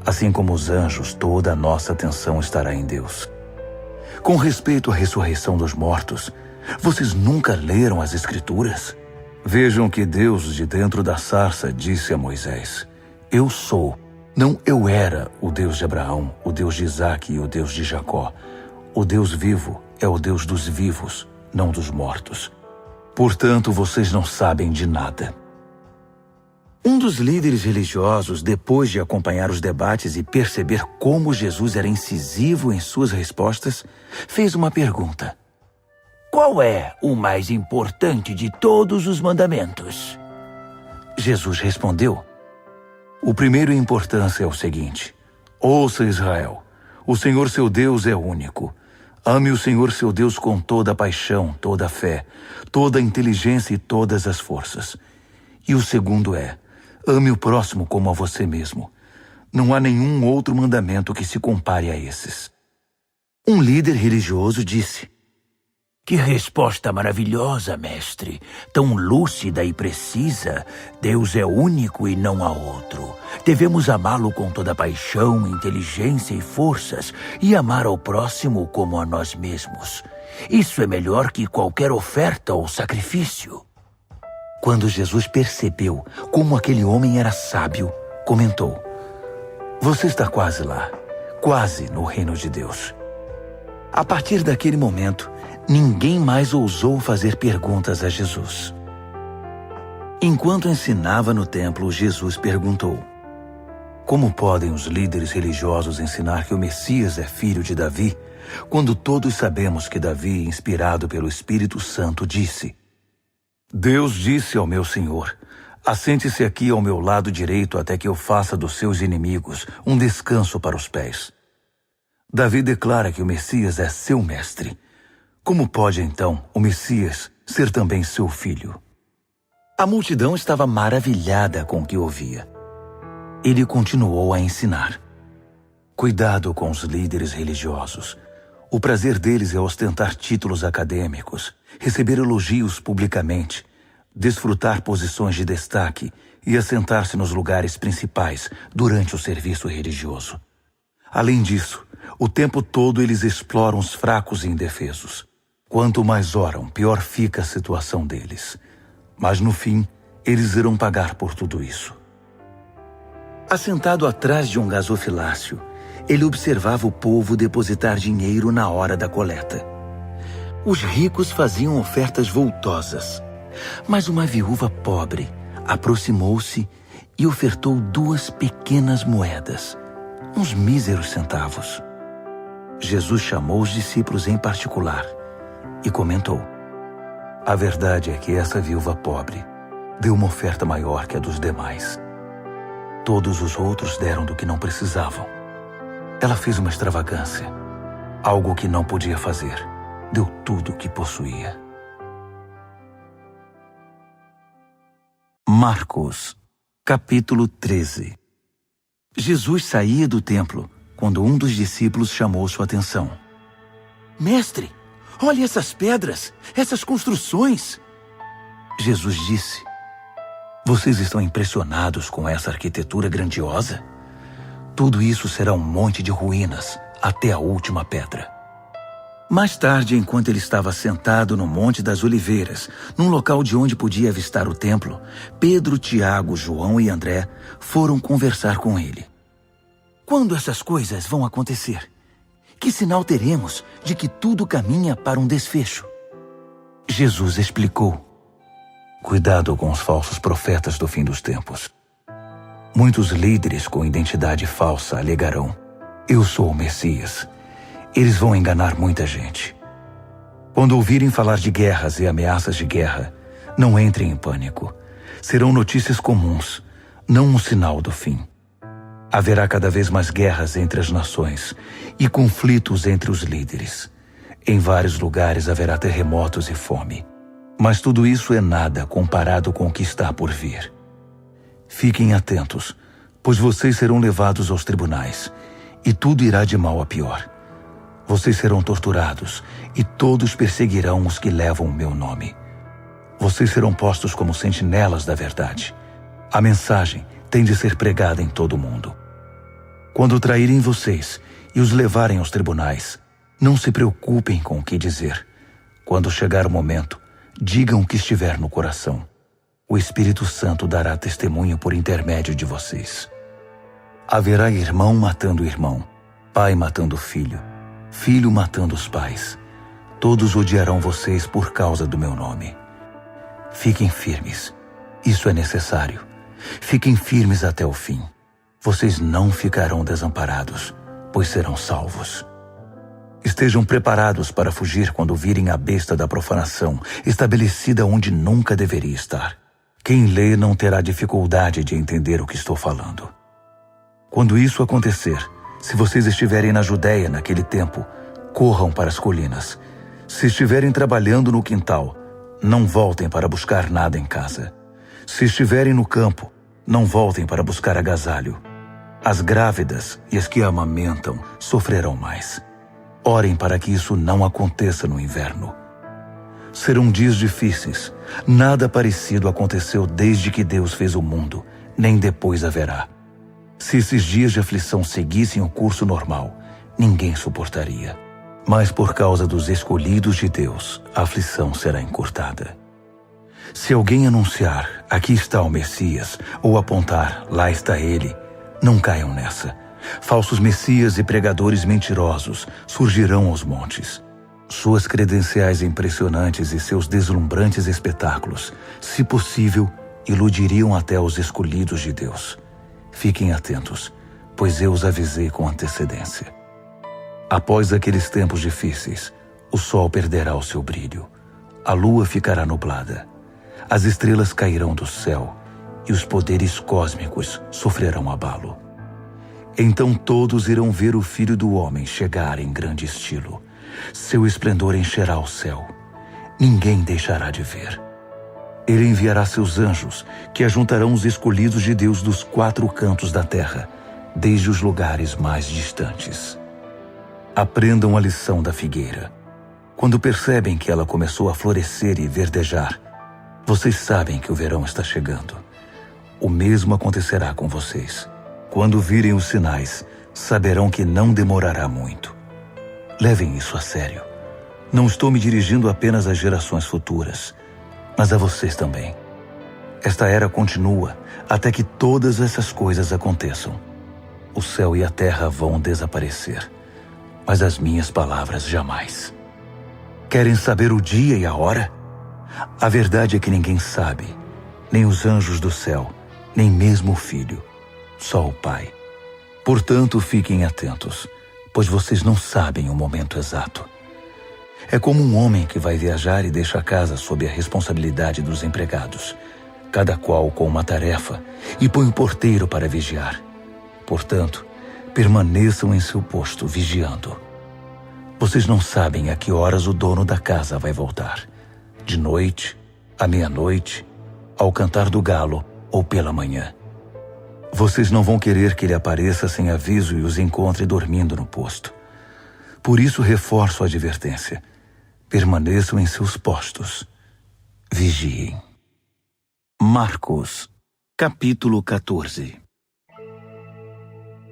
[SPEAKER 3] Assim como os anjos, toda a nossa atenção estará em Deus. Com respeito à ressurreição dos mortos, vocês nunca leram as Escrituras? Vejam que Deus, de dentro da sarça, disse a Moisés: eu sou, não eu era, o Deus de Abraão, o Deus de Isaque e o Deus de Jacó. O Deus vivo é o Deus dos vivos, não dos mortos. Portanto, vocês não sabem de nada. Um dos líderes religiosos, depois de acompanhar os debates e perceber como Jesus era incisivo em suas respostas, fez uma pergunta:
[SPEAKER 2] qual é o mais importante de todos os mandamentos?
[SPEAKER 3] Jesus respondeu: o primeiro em importância é o seguinte: ouça, Israel, o Senhor seu Deus é único. Ame o Senhor seu Deus com toda a paixão, toda a fé, toda a inteligência e todas as forças. E o segundo é: ame o próximo como a você mesmo. Não há nenhum outro mandamento que se compare a esses. Um líder religioso disse:
[SPEAKER 2] que resposta maravilhosa, mestre! Tão lúcida e precisa. Deus é único e não há outro. Devemos amá-lo com toda paixão, inteligência e forças e amar ao próximo como a nós mesmos. Isso é melhor que qualquer oferta ou sacrifício.
[SPEAKER 1] Quando Jesus percebeu como aquele homem era sábio, comentou: Você está quase lá, quase no reino de Deus. A partir daquele momento, ninguém mais ousou fazer perguntas a Jesus. Enquanto ensinava no templo, Jesus perguntou: Como podem os líderes religiosos ensinar que o Messias é filho de Davi, quando todos sabemos que Davi, inspirado pelo Espírito Santo, disse: Deus disse ao meu Senhor: Assente-se aqui ao meu lado direito até que eu faça dos seus inimigos um descanso para os pés. Davi declara que o Messias é seu mestre. Como pode, então, o Messias ser também seu filho? A multidão estava maravilhada com o que ouvia. Ele continuou a ensinar: Cuidado com os líderes religiosos. O prazer deles é ostentar títulos acadêmicos, receber elogios publicamente, desfrutar posições de destaque e assentar-se nos lugares principais durante o serviço religioso. Além disso, o tempo todo eles exploram os fracos e indefesos. Quanto mais oram, pior fica a situação deles. Mas no fim, eles irão pagar por tudo isso. Assentado atrás de um gasofilácio, ele observava o povo depositar dinheiro na hora da coleta. Os ricos faziam ofertas voltosas, mas uma viúva pobre aproximou-se e ofertou 2 pequenas moedas, uns míseros centavos. Jesus chamou os discípulos em particular e comentou: A verdade é que essa viúva pobre deu uma oferta maior que a dos demais. Todos os outros deram do que não precisavam. Ela fez uma extravagância, algo que não podia fazer. Deu tudo o que possuía. Marcos, capítulo 13. Jesus saía do templo quando um dos discípulos chamou sua atenção. Mestre, olhe essas pedras, essas construções. Jesus disse: Vocês estão impressionados com essa arquitetura grandiosa? Tudo isso será um monte de ruínas até a última pedra. Mais tarde, enquanto ele estava sentado no Monte das Oliveiras, num local de onde podia avistar o templo, Pedro, Tiago, João e André foram conversar com ele. Quando essas coisas vão acontecer? Que sinal teremos de que tudo caminha para um desfecho? Jesus explicou: Cuidado com os falsos profetas do fim dos tempos. Muitos líderes com identidade falsa alegarão: Eu sou o Messias. Eles vão enganar muita gente. Quando ouvirem falar de guerras e ameaças de guerra, não entrem em pânico. Serão notícias comuns, não um sinal do fim. Haverá cada vez mais guerras entre as nações e conflitos entre os líderes. Em vários lugares haverá terremotos e fome. Mas tudo isso é nada comparado com o que está por vir. Fiquem atentos, pois vocês serão levados aos tribunais, e tudo irá de mal a pior. Vocês serão torturados, e todos perseguirão os que levam o meu nome. Vocês serão postos como sentinelas da verdade. A mensagem tem de ser pregada em todo o mundo. Quando traírem vocês e os levarem aos tribunais, não se preocupem com o que dizer. Quando chegar o momento, digam o que estiver no coração. O Espírito Santo dará testemunho por intermédio de vocês. Haverá irmão matando irmão, pai matando filho, filho matando os pais. Todos odiarão vocês por causa do meu nome. Fiquem firmes. Isso é necessário. Fiquem firmes até o fim. Vocês não ficarão desamparados, pois serão salvos. Estejam preparados para fugir quando virem a besta da profanação, estabelecida onde nunca deveria estar. Quem lê não terá dificuldade de entender o que estou falando. Quando isso acontecer, se vocês estiverem na Judéia naquele tempo, corram para as colinas. Se estiverem trabalhando no quintal, não voltem para buscar nada em casa. Se estiverem no campo, não voltem para buscar agasalho. As grávidas e as que amamentam sofrerão mais. Orem para que isso não aconteça no inverno. Serão dias difíceis. Nada parecido aconteceu desde que Deus fez o mundo, nem depois haverá. Se esses dias de aflição seguissem o curso normal, ninguém suportaria. Mas por causa dos escolhidos de Deus, a aflição será encurtada. Se alguém anunciar, aqui está o Messias, ou apontar, lá está ele, não caiam nessa. Falsos messias e pregadores mentirosos surgirão aos montes. Suas credenciais impressionantes e seus deslumbrantes espetáculos, se possível, iludiriam até os escolhidos de Deus. Fiquem atentos, pois eu os avisei com antecedência. Após aqueles tempos difíceis, o sol perderá o seu brilho, a lua ficará nublada, as estrelas cairão do céu e os poderes cósmicos sofrerão abalo. Então todos irão ver o Filho do Homem chegar em grande estilo. Seu esplendor encherá o céu. Ninguém deixará de ver. Ele enviará seus anjos, que ajuntarão os escolhidos de Deus dos 4 cantos da terra, desde os lugares mais distantes. Aprendam a lição da figueira. Quando percebem que ela começou a florescer e verdejar, vocês sabem que o verão está chegando. O mesmo acontecerá com vocês. Quando virem os sinais, saberão que não demorará muito. Levem isso a sério. Não estou me dirigindo apenas às gerações futuras, mas a vocês também. Esta era continua até que todas essas coisas aconteçam. O céu e a terra vão desaparecer, mas as minhas palavras jamais. Querem saber o dia e a hora? A verdade é que ninguém sabe, nem os anjos do céu, nem mesmo o Filho, só o Pai. Portanto, fiquem atentos, pois vocês não sabem o momento exato. É como um homem que vai viajar e deixa a casa sob a responsabilidade dos empregados, cada qual com uma tarefa, e põe o porteiro para vigiar. Portanto, permaneçam em seu posto, vigiando. Vocês não sabem a que horas o dono da casa vai voltar. De noite, à meia-noite, ao cantar do galo ou pela manhã. Vocês não vão querer que ele apareça sem aviso e os encontre dormindo no posto. Por isso reforço a advertência. Permaneçam em seus postos. Vigiem. Marcos, capítulo 14.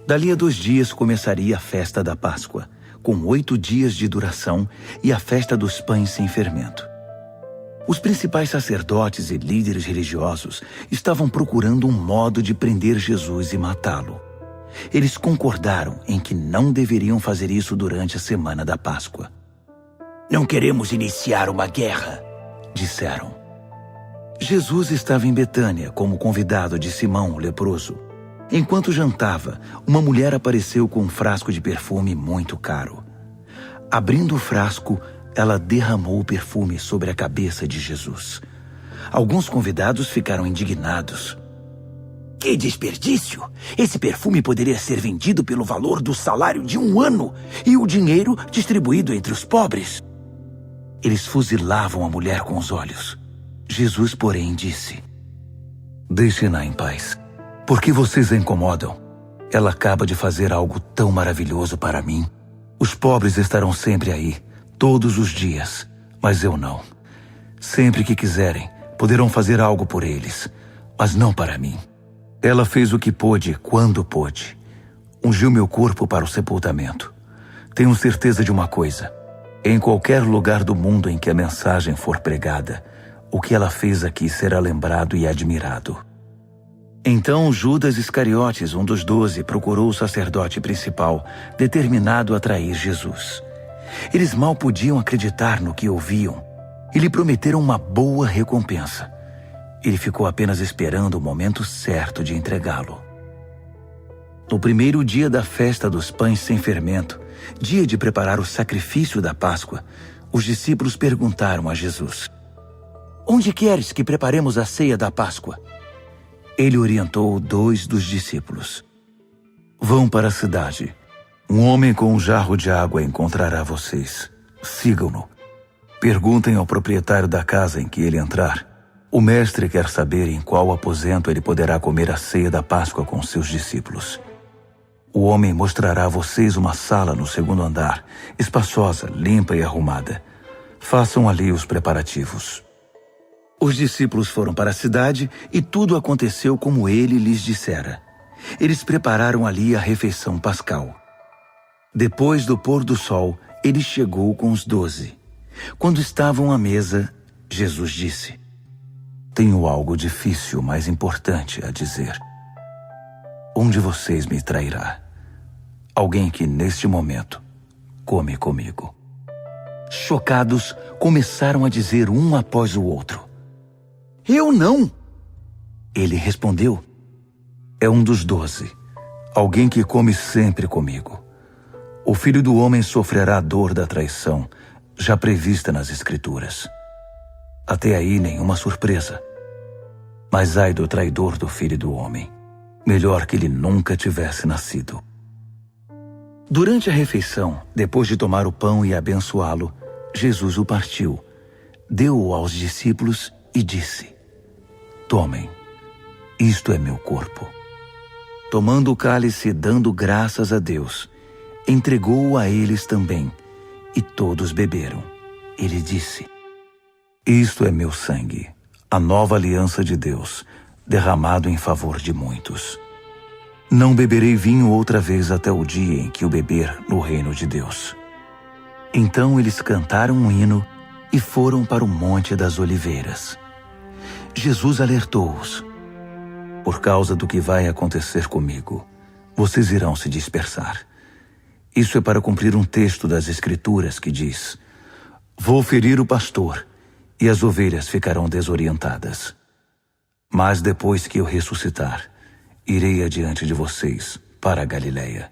[SPEAKER 1] Dali a 2 dias começaria a festa da Páscoa, com 8 dias de duração, e a festa dos pães sem fermento. Os principais sacerdotes e líderes religiosos estavam procurando um modo de prender Jesus e matá-lo. Eles concordaram em que não deveriam fazer isso durante a semana da Páscoa.
[SPEAKER 2] Não queremos iniciar uma guerra,
[SPEAKER 1] disseram. Jesus estava em Betânia como convidado de Simão, o leproso. Enquanto jantava, uma mulher apareceu com um frasco de perfume muito caro. Abrindo o frasco, ela derramou o perfume sobre a cabeça de Jesus. Alguns convidados ficaram indignados.
[SPEAKER 2] Que desperdício! Esse perfume poderia ser vendido pelo valor do salário de 1 ano e o dinheiro distribuído entre os pobres.
[SPEAKER 1] Eles fuzilavam a mulher com os olhos. Jesus, porém, disse: Deixem-na em paz. Por que vocês a incomodam? Ela acaba de fazer algo tão maravilhoso para mim. Os pobres estarão sempre aí, todos os dias, mas eu não. Sempre que quiserem, poderão fazer algo por eles, mas não para mim. Ela fez o que pôde, quando pôde. Ungiu meu corpo para o sepultamento. Tenho certeza de uma coisa. Em qualquer lugar do mundo em que a mensagem for pregada, o que ela fez aqui será lembrado e admirado. Então Judas Iscariotes, um dos 12, procurou o sacerdote principal, determinado a trair Jesus. Eles mal podiam acreditar no que ouviam e lhe prometeram uma boa recompensa. Ele ficou apenas esperando o momento certo de entregá-lo. No primeiro dia da festa dos pães sem fermento, dia de preparar o sacrifício da Páscoa, os discípulos perguntaram a Jesus: Onde queres que preparemos a ceia da Páscoa? Ele orientou 2 dos discípulos. Vão para a cidade. Um homem com um jarro de água encontrará vocês. Sigam-no. Perguntem ao proprietário da casa em que ele entrar. O mestre quer saber em qual aposento ele poderá comer a ceia da Páscoa com seus discípulos. O homem mostrará a vocês uma sala no 2º andar, espaçosa, limpa e arrumada. Façam ali os preparativos. Os discípulos foram para a cidade e tudo aconteceu como ele lhes dissera.
[SPEAKER 3] Eles prepararam ali a refeição pascal. Depois do pôr do sol, ele chegou com os 12. Quando estavam à mesa, Jesus disse: Tenho algo difícil, mas importante a dizer. Um de vocês me trairá. Alguém que, neste momento, come comigo. Chocados, começaram a dizer um após o outro: Eu não! Ele respondeu: É um dos 12, alguém que come sempre comigo. O Filho do Homem sofrerá a dor da traição, já prevista nas Escrituras. Até aí nenhuma surpresa. Mas ai do traidor do Filho do Homem. Melhor que ele nunca tivesse nascido. Durante a refeição, depois de tomar o pão e abençoá-lo, Jesus o partiu, deu-o aos discípulos e disse: Tomem, isto é meu corpo. Tomando o cálice e dando graças a Deus, entregou-o a eles também, e todos beberam. Ele disse: Isto é meu sangue, a nova aliança de Deus, derramado em favor de muitos. Não beberei vinho outra vez até o dia em que o beber no reino de Deus. Então eles cantaram um hino e foram para o Monte das Oliveiras. Jesus alertou-os: Por causa do que vai acontecer comigo, vocês irão se dispersar. Isso é para cumprir um texto das Escrituras que diz: Vou ferir o pastor, e as ovelhas ficarão desorientadas. Mas depois que eu ressuscitar, irei adiante de vocês para a Galileia.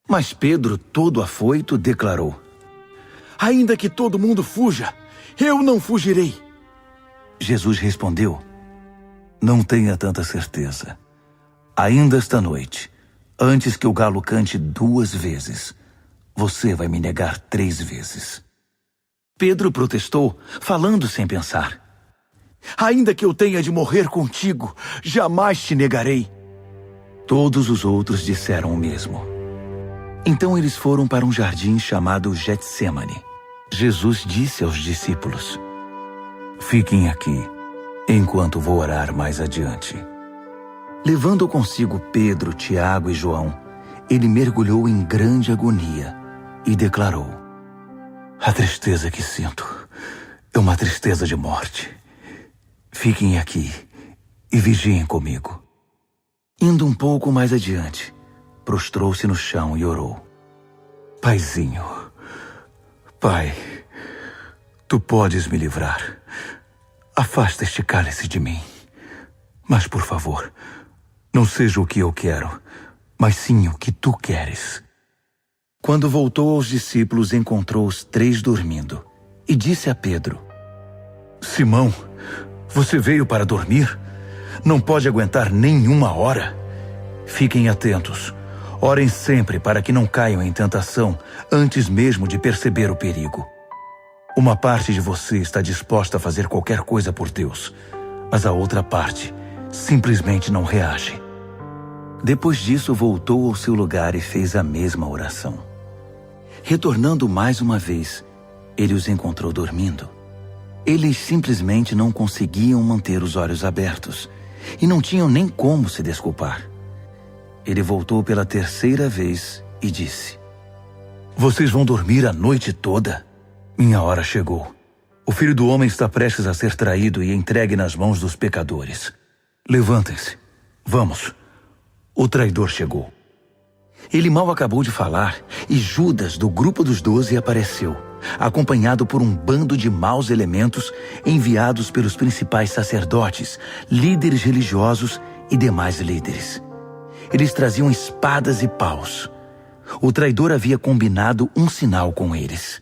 [SPEAKER 3] Mas Pedro, todo afoito, declarou: Ainda que todo mundo fuja, eu não fugirei. Jesus respondeu: Não tenha tanta certeza. Ainda esta noite, antes que o galo cante 2 vezes, você vai me negar 3 vezes. Pedro protestou, falando sem pensar: Ainda que eu tenha de morrer contigo, jamais te negarei. Todos os outros disseram o mesmo. Então eles foram para um jardim chamado Getsêmani. Jesus disse aos discípulos: Fiquem aqui, enquanto vou orar mais adiante. Levando consigo Pedro, Tiago e João, ele mergulhou em grande agonia e declarou: A tristeza que sinto é uma tristeza de morte. Fiquem aqui e vigiem comigo. Indo um pouco mais adiante, prostrou-se no chão e orou: Paizinho, Pai, Tu podes me livrar. Afasta este cálice de mim. Mas, por favor, não seja o que eu quero, mas sim o que Tu queres. Quando voltou aos discípulos, encontrou os 3 dormindo e disse a Pedro: Simão, você veio para dormir? Não pode aguentar nem 1 hora? Fiquem atentos. Orem sempre para que não caiam em tentação antes mesmo de perceber o perigo. Uma parte de você está disposta a fazer qualquer coisa por Deus, mas a outra parte simplesmente não reage. Depois disso, voltou ao seu lugar e fez a mesma oração. Retornando mais uma vez, ele os encontrou dormindo. Eles simplesmente não conseguiam manter os olhos abertos e não tinham nem como se desculpar. Ele voltou pela 3ª vez e disse: Vocês vão dormir a noite toda? Minha hora chegou. O Filho do Homem está prestes a ser traído e entregue nas mãos dos pecadores. Levantem-se. Vamos. O traidor chegou. Ele mal acabou de falar e Judas, do grupo dos 12, apareceu, acompanhado por um bando de maus elementos enviados pelos principais sacerdotes, líderes religiosos e demais líderes. Eles traziam espadas e paus. O traidor havia combinado um sinal com eles.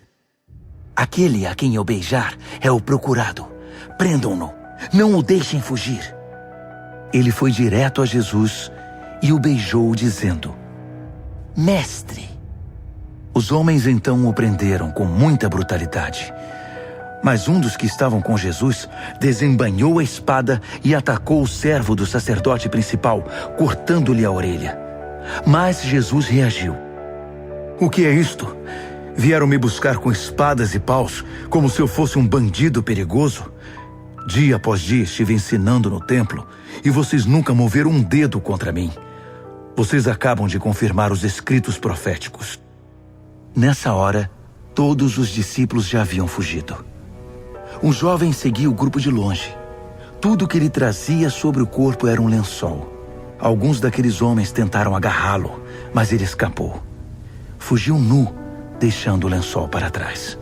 [SPEAKER 3] Aquele a quem eu beijar é o procurado. Prendam-no. Não o deixem fugir. Ele foi direto a Jesus e o beijou, dizendo: Mestre. Os homens então o prenderam com muita brutalidade. Mas um dos que estavam com Jesus desembainhou a espada e atacou o servo do sacerdote principal, cortando-lhe a orelha. Mas Jesus reagiu. O que é isto? Vieram me buscar com espadas e paus, como se eu fosse um bandido perigoso? Dia após dia estive ensinando no templo, e vocês nunca moveram um dedo contra mim.
[SPEAKER 1] Vocês acabam de confirmar os escritos proféticos. Nessa hora, todos os discípulos já haviam fugido. Um jovem seguia o grupo de longe. Tudo que ele trazia sobre o corpo era um lençol. Alguns daqueles homens tentaram agarrá-lo, mas ele escapou. Fugiu nu, deixando o lençol para trás.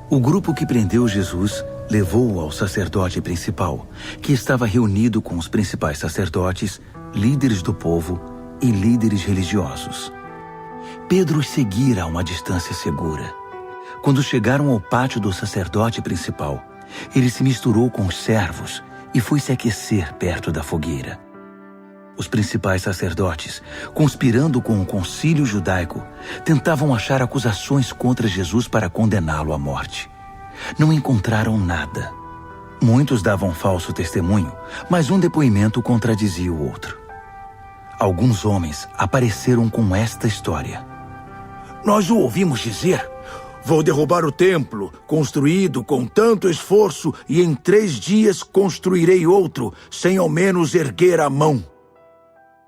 [SPEAKER 1] O grupo que prendeu Jesus levou-o ao sacerdote principal, que estava reunido com os principais sacerdotes, líderes do povo e líderes religiosos. Pedro os seguira a uma distância segura. Quando chegaram ao pátio do sacerdote principal, ele se misturou com os servos e foi se aquecer perto da fogueira. Os principais sacerdotes, conspirando com o concílio judaico, tentavam achar acusações contra Jesus para condená-lo à morte. Não encontraram nada. Muitos davam falso testemunho, mas um depoimento contradizia o outro. Alguns homens apareceram com esta história.
[SPEAKER 2] Nós o ouvimos dizer: vou derrubar o templo, construído com tanto esforço, e em 3 dias construirei outro, sem ao menos erguer a mão.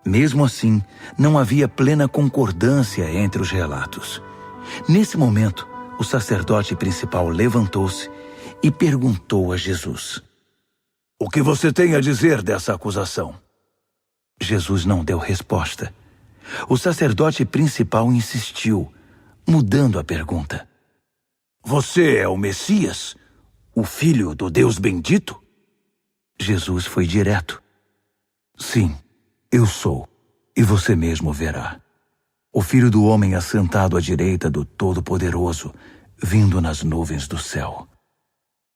[SPEAKER 1] Mesmo assim, não havia plena concordância entre os relatos. Nesse momento, o sacerdote principal levantou-se e perguntou a Jesus:
[SPEAKER 2] O que você tem a dizer dessa acusação?
[SPEAKER 1] Jesus não deu resposta. O sacerdote principal insistiu, mudando a pergunta.
[SPEAKER 2] Você é o Messias, o Filho do Deus bendito?
[SPEAKER 1] Jesus foi direto. Sim, eu sou, e você mesmo verá. O Filho do Homem assentado à direita do Todo-Poderoso, vindo nas nuvens do céu.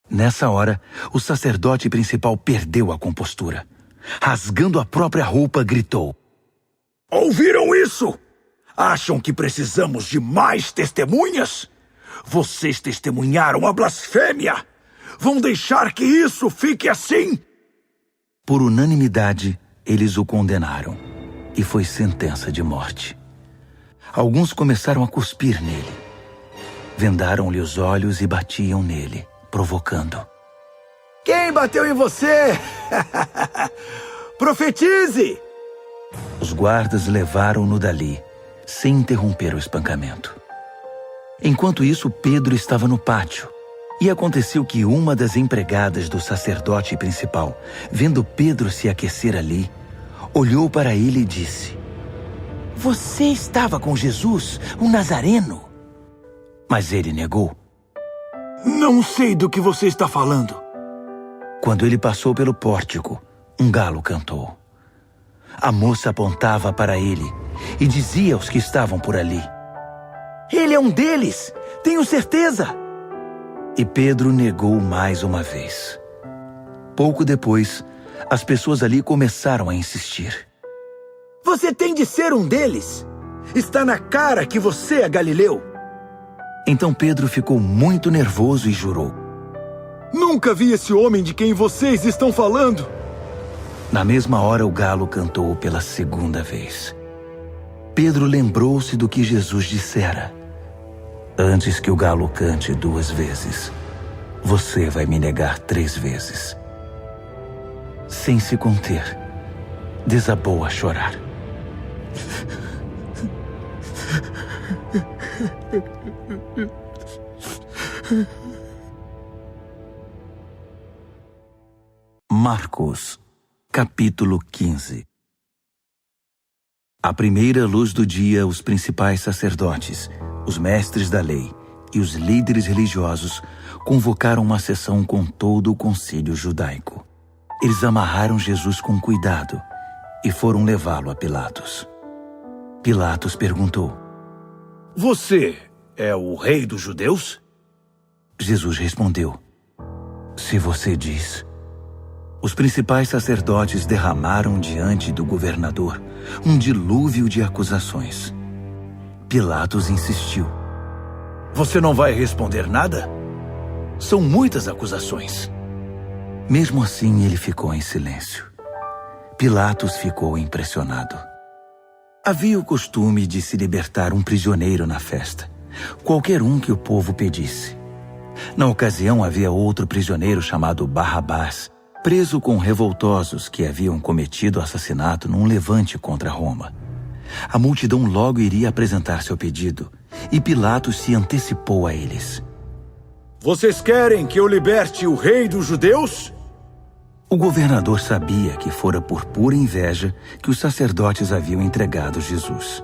[SPEAKER 1] Nessa hora, o sacerdote principal perdeu a compostura. Rasgando a própria roupa, gritou:
[SPEAKER 2] Ouviram isso? Acham que precisamos de mais testemunhas? Vocês testemunharam a blasfêmia! Vão deixar que isso fique assim?
[SPEAKER 1] Por unanimidade, eles o condenaram, e foi sentença de morte. Alguns começaram a cuspir nele. Vendaram-lhe os olhos e batiam nele, provocando.
[SPEAKER 2] Quem bateu em você? Profetize!
[SPEAKER 1] Os guardas levaram-no dali, sem interromper o espancamento. Enquanto isso, Pedro estava no pátio. E aconteceu que uma das empregadas do sacerdote principal, vendo Pedro se aquecer ali, olhou para ele e disse: Você estava com Jesus, o Nazareno? Mas ele negou.
[SPEAKER 2] Não sei do que você está falando.
[SPEAKER 1] Quando ele passou pelo pórtico, um galo cantou. A moça apontava para ele e dizia aos que estavam por ali: Ele é um deles, tenho certeza. E Pedro negou mais uma vez. Pouco depois, as pessoas ali começaram a insistir.
[SPEAKER 2] Você tem de ser um deles. Está na cara que você é galileu.
[SPEAKER 1] Então Pedro ficou muito nervoso e jurou:
[SPEAKER 2] Nunca vi esse homem de quem vocês estão falando.
[SPEAKER 1] Na mesma hora, o galo cantou pela segunda vez. Pedro lembrou-se do que Jesus dissera: Antes que o galo cante 2 vezes, você vai me negar 3 vezes. Sem se conter, desabou a chorar. Marcos, capítulo 15. À primeira luz do dia, os principais sacerdotes, os mestres da lei e os líderes religiosos convocaram uma sessão com todo o concílio judaico. Eles amarraram Jesus com cuidado e foram levá-lo a Pilatos. Pilatos perguntou:
[SPEAKER 2] Você é o rei dos judeus?
[SPEAKER 1] Jesus respondeu: Se você diz. Os principais sacerdotes derramaram diante do governador um dilúvio de acusações. Pilatos insistiu:
[SPEAKER 2] Você não vai responder nada? São muitas acusações.
[SPEAKER 1] Mesmo assim, ele ficou em silêncio. Pilatos ficou impressionado. Havia o costume de se libertar um prisioneiro na festa, qualquer um que o povo pedisse. Na ocasião, havia outro prisioneiro chamado Barrabás,
[SPEAKER 3] preso com revoltosos que haviam cometido assassinato num levante contra Roma. A multidão logo iria apresentar seu pedido, e Pilatos se antecipou a eles.
[SPEAKER 2] Vocês querem que eu liberte o rei dos judeus?
[SPEAKER 3] O governador sabia que fora por pura inveja que os sacerdotes haviam entregado Jesus.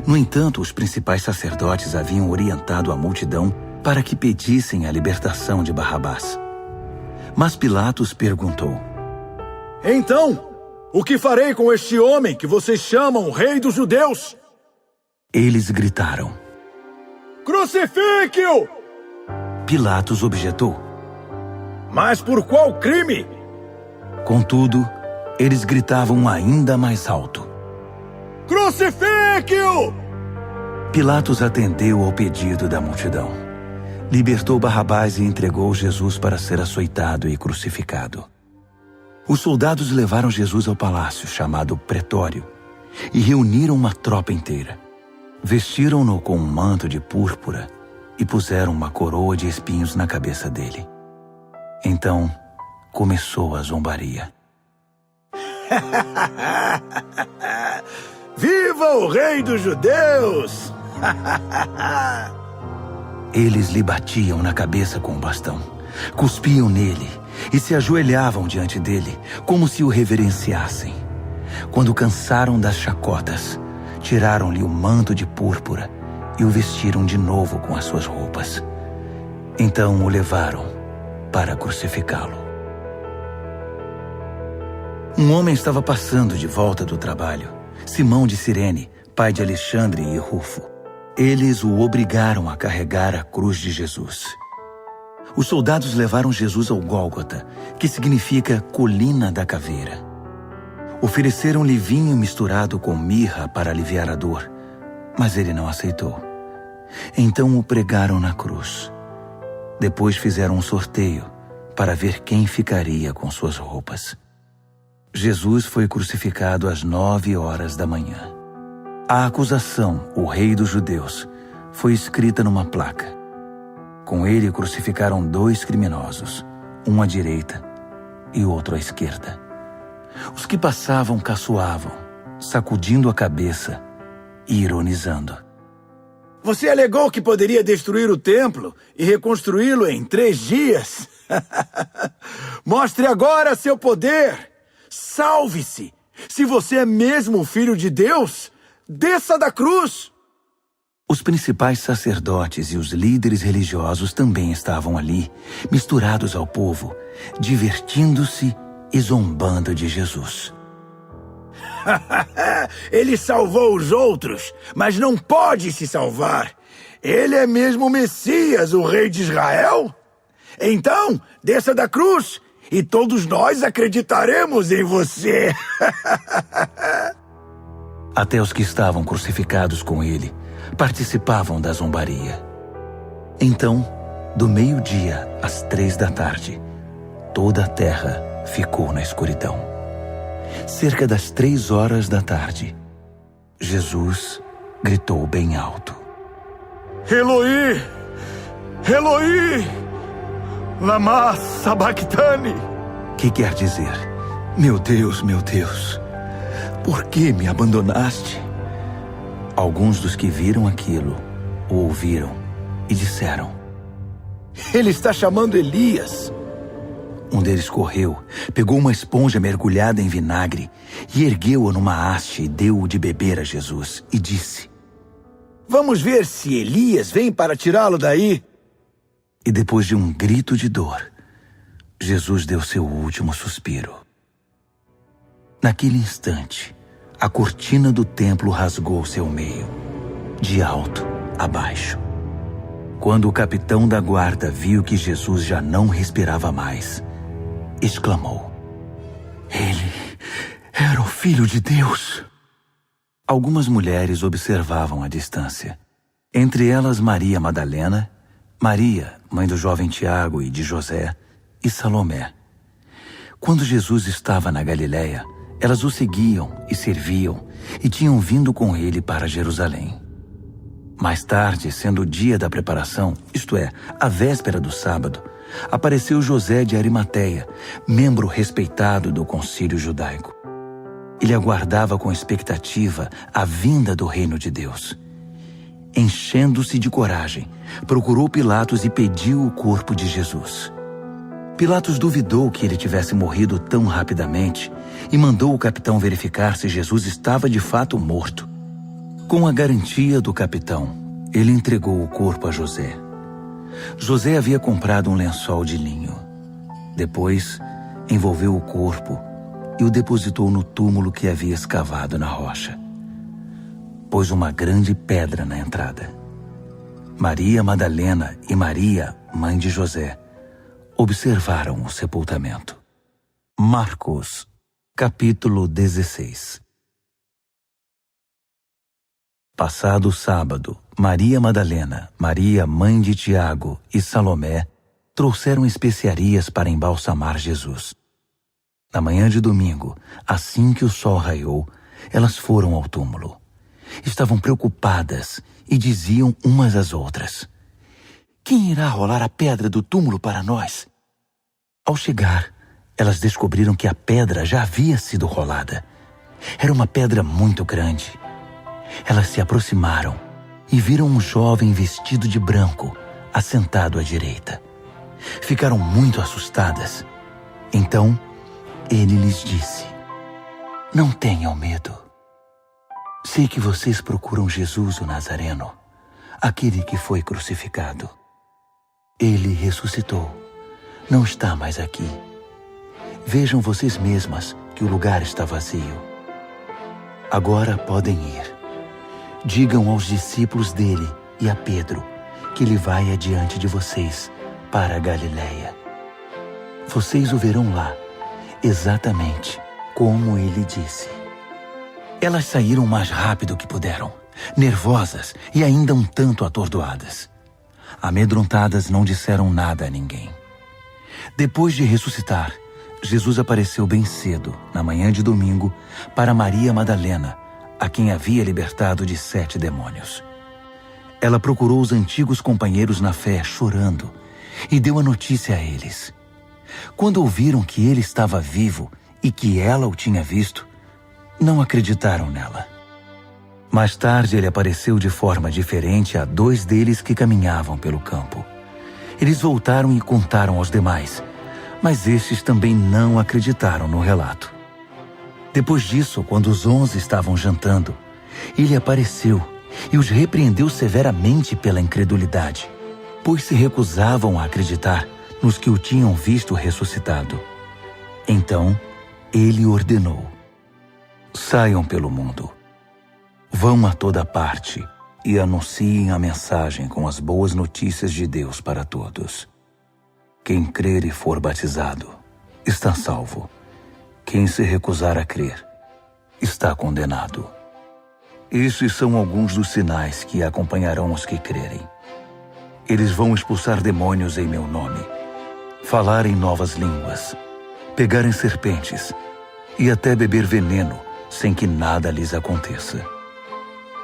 [SPEAKER 3] No entanto, os principais sacerdotes haviam orientado a multidão para que pedissem a libertação de Barrabás. Mas Pilatos perguntou:
[SPEAKER 2] Então, o que farei com este homem que vocês chamam rei dos judeus?
[SPEAKER 3] Eles gritaram:
[SPEAKER 2] Crucifique-o!
[SPEAKER 3] Pilatos objetou:
[SPEAKER 2] Mas por qual crime?
[SPEAKER 3] Contudo, eles gritavam ainda mais alto:
[SPEAKER 2] Crucifique-o!
[SPEAKER 3] Pilatos atendeu ao pedido da multidão. Libertou Barrabás e entregou Jesus para ser açoitado e crucificado. Os soldados levaram Jesus ao palácio, chamado Pretório, e reuniram uma tropa inteira. Vestiram-no com um manto de púrpura e puseram uma coroa de espinhos na cabeça dele. Então, começou a zombaria.
[SPEAKER 2] Viva o rei dos judeus!
[SPEAKER 3] Eles lhe batiam na cabeça com o bastão, cuspiam nele e se ajoelhavam diante dele, como se o reverenciassem. Quando cansaram das chacotas, tiraram-lhe o manto de púrpura e o vestiram de novo com as suas roupas. Então o levaram para crucificá-lo. Um homem estava passando de volta do trabalho, Simão de Cirene, pai de Alexandre e Rufo. Eles o obrigaram a carregar a cruz de Jesus. Os soldados levaram Jesus ao Gólgota, que significa colina da caveira. Ofereceram-lhe vinho misturado com mirra para aliviar a dor, mas ele não aceitou. Então o pregaram na cruz. Depois fizeram um sorteio para ver quem ficaria com suas roupas. Jesus foi crucificado às 9 horas da manhã. A acusação, o rei dos judeus, foi escrita numa placa. Com ele crucificaram 2 criminosos, um à direita e outro à esquerda. Os que passavam caçoavam, sacudindo a cabeça e ironizando.
[SPEAKER 2] Você alegou que poderia destruir o templo e reconstruí-lo em 3 dias. Mostre agora seu poder. Salve-se! Se você é mesmo o Filho de Deus, desça da cruz!
[SPEAKER 3] Os principais sacerdotes e os líderes religiosos também estavam ali, misturados ao povo, divertindo-se e zombando de Jesus.
[SPEAKER 2] Ele salvou os outros, mas não pode se salvar. Ele é mesmo o Messias, o rei de Israel? Então, desça da cruz e todos nós acreditaremos em você.
[SPEAKER 3] Até os que estavam crucificados com ele participavam da zombaria. Então, do meio-dia às 3 da tarde, toda a terra ficou na escuridão. Cerca das 3 horas da tarde, Jesus gritou bem alto:
[SPEAKER 2] Eloi, Eloi, lama sabachthani.
[SPEAKER 3] Que quer dizer: meu Deus, por que me abandonaste? Alguns dos que viram aquilo o ouviram e disseram:
[SPEAKER 2] Ele está chamando Elias.
[SPEAKER 3] Um deles correu, pegou uma esponja mergulhada em vinagre e ergueu-a numa haste e deu-o de beber a Jesus e disse:
[SPEAKER 2] Vamos ver se Elias vem para tirá-lo daí.
[SPEAKER 3] E depois de um grito de dor, Jesus deu seu último suspiro. Naquele instante, a cortina do templo rasgou-se ao meio, de alto a baixo. Quando o capitão da guarda viu que Jesus já não respirava mais, exclamou: Ele era o Filho de Deus. Algumas mulheres observavam à distância. Entre elas Maria Madalena, Maria, mãe do jovem Tiago e de José, e Salomé. Quando Jesus estava na Galiléia, elas o seguiam e serviam e tinham vindo com ele para Jerusalém. Mais tarde, sendo o dia da preparação, isto é, a véspera do sábado, apareceu José de Arimateia, membro respeitado do concílio judaico. Ele aguardava com expectativa a vinda do reino de Deus. Enchendo-se de coragem, procurou Pilatos e pediu o corpo de Jesus. Pilatos duvidou que ele tivesse morrido tão rapidamente e mandou o capitão verificar se Jesus estava de fato morto. Com a garantia do capitão, ele entregou o corpo a José. José havia comprado um lençol de linho. Depois, envolveu o corpo e o depositou no túmulo que havia escavado na rocha. Pôs uma grande pedra na entrada. Maria Madalena e Maria, mãe de José, observaram o sepultamento. Marcos, capítulo 16. Passado o sábado, Maria Madalena, Maria, mãe de Tiago e Salomé trouxeram especiarias para embalsamar Jesus. Na manhã de domingo, assim que o sol raiou, elas foram ao túmulo. Estavam preocupadas e diziam umas às outras: "Quem irá rolar a pedra do túmulo para nós?" Ao chegar, elas descobriram que a pedra já havia sido rolada. Era uma pedra muito grande. Elas se aproximaram e viram um jovem vestido de branco, assentado à direita. Ficaram muito assustadas. Então, ele lhes disse: "Não tenham medo. Sei que vocês procuram Jesus o Nazareno, aquele que foi crucificado. Ele ressuscitou. Não está mais aqui. Vejam vocês mesmas que o lugar está vazio. Agora podem ir. Digam aos discípulos dele e a Pedro que ele vai adiante de vocês para a Galileia. Vocês o verão lá, exatamente como ele disse." Elas saíram o mais rápido que puderam, nervosas e ainda um tanto atordoadas. Amedrontadas, não disseram nada a ninguém. Depois de ressuscitar, Jesus apareceu bem cedo, na manhã de domingo, para Maria Madalena, a quem havia libertado de 7 demônios. Ela procurou os antigos companheiros na fé, chorando, e deu a notícia a eles. Quando ouviram que ele estava vivo e que ela o tinha visto, não acreditaram nela. Mais tarde, ele apareceu de forma diferente a 2 deles que caminhavam pelo campo. Eles voltaram e contaram aos demais, mas estes também não acreditaram no relato. Depois disso, quando os 11 estavam jantando, ele apareceu e os repreendeu severamente pela incredulidade, pois se recusavam a acreditar nos que o tinham visto ressuscitado. Então, ele ordenou: "Saiam pelo mundo. Vão a toda parte e anunciem a mensagem com as boas notícias de Deus para todos. Quem crer e for batizado está salvo. Quem se recusar a crer está condenado. Estes são alguns dos sinais que acompanharão os que crerem. Eles vão expulsar demônios em meu nome, falar em novas línguas, pegar em serpentes e até beber veneno sem que nada lhes aconteça.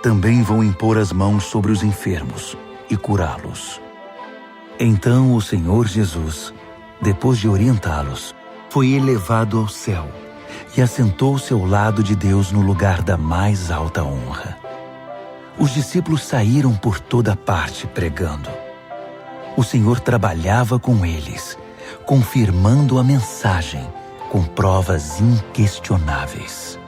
[SPEAKER 3] Também vão impor as mãos sobre os enfermos e curá-los." Então o Senhor Jesus, depois de orientá-los, foi elevado ao céu e assentou-se ao lado de Deus no lugar da mais alta honra. Os discípulos saíram por toda parte pregando. O Senhor trabalhava com eles, confirmando a mensagem com provas inquestionáveis.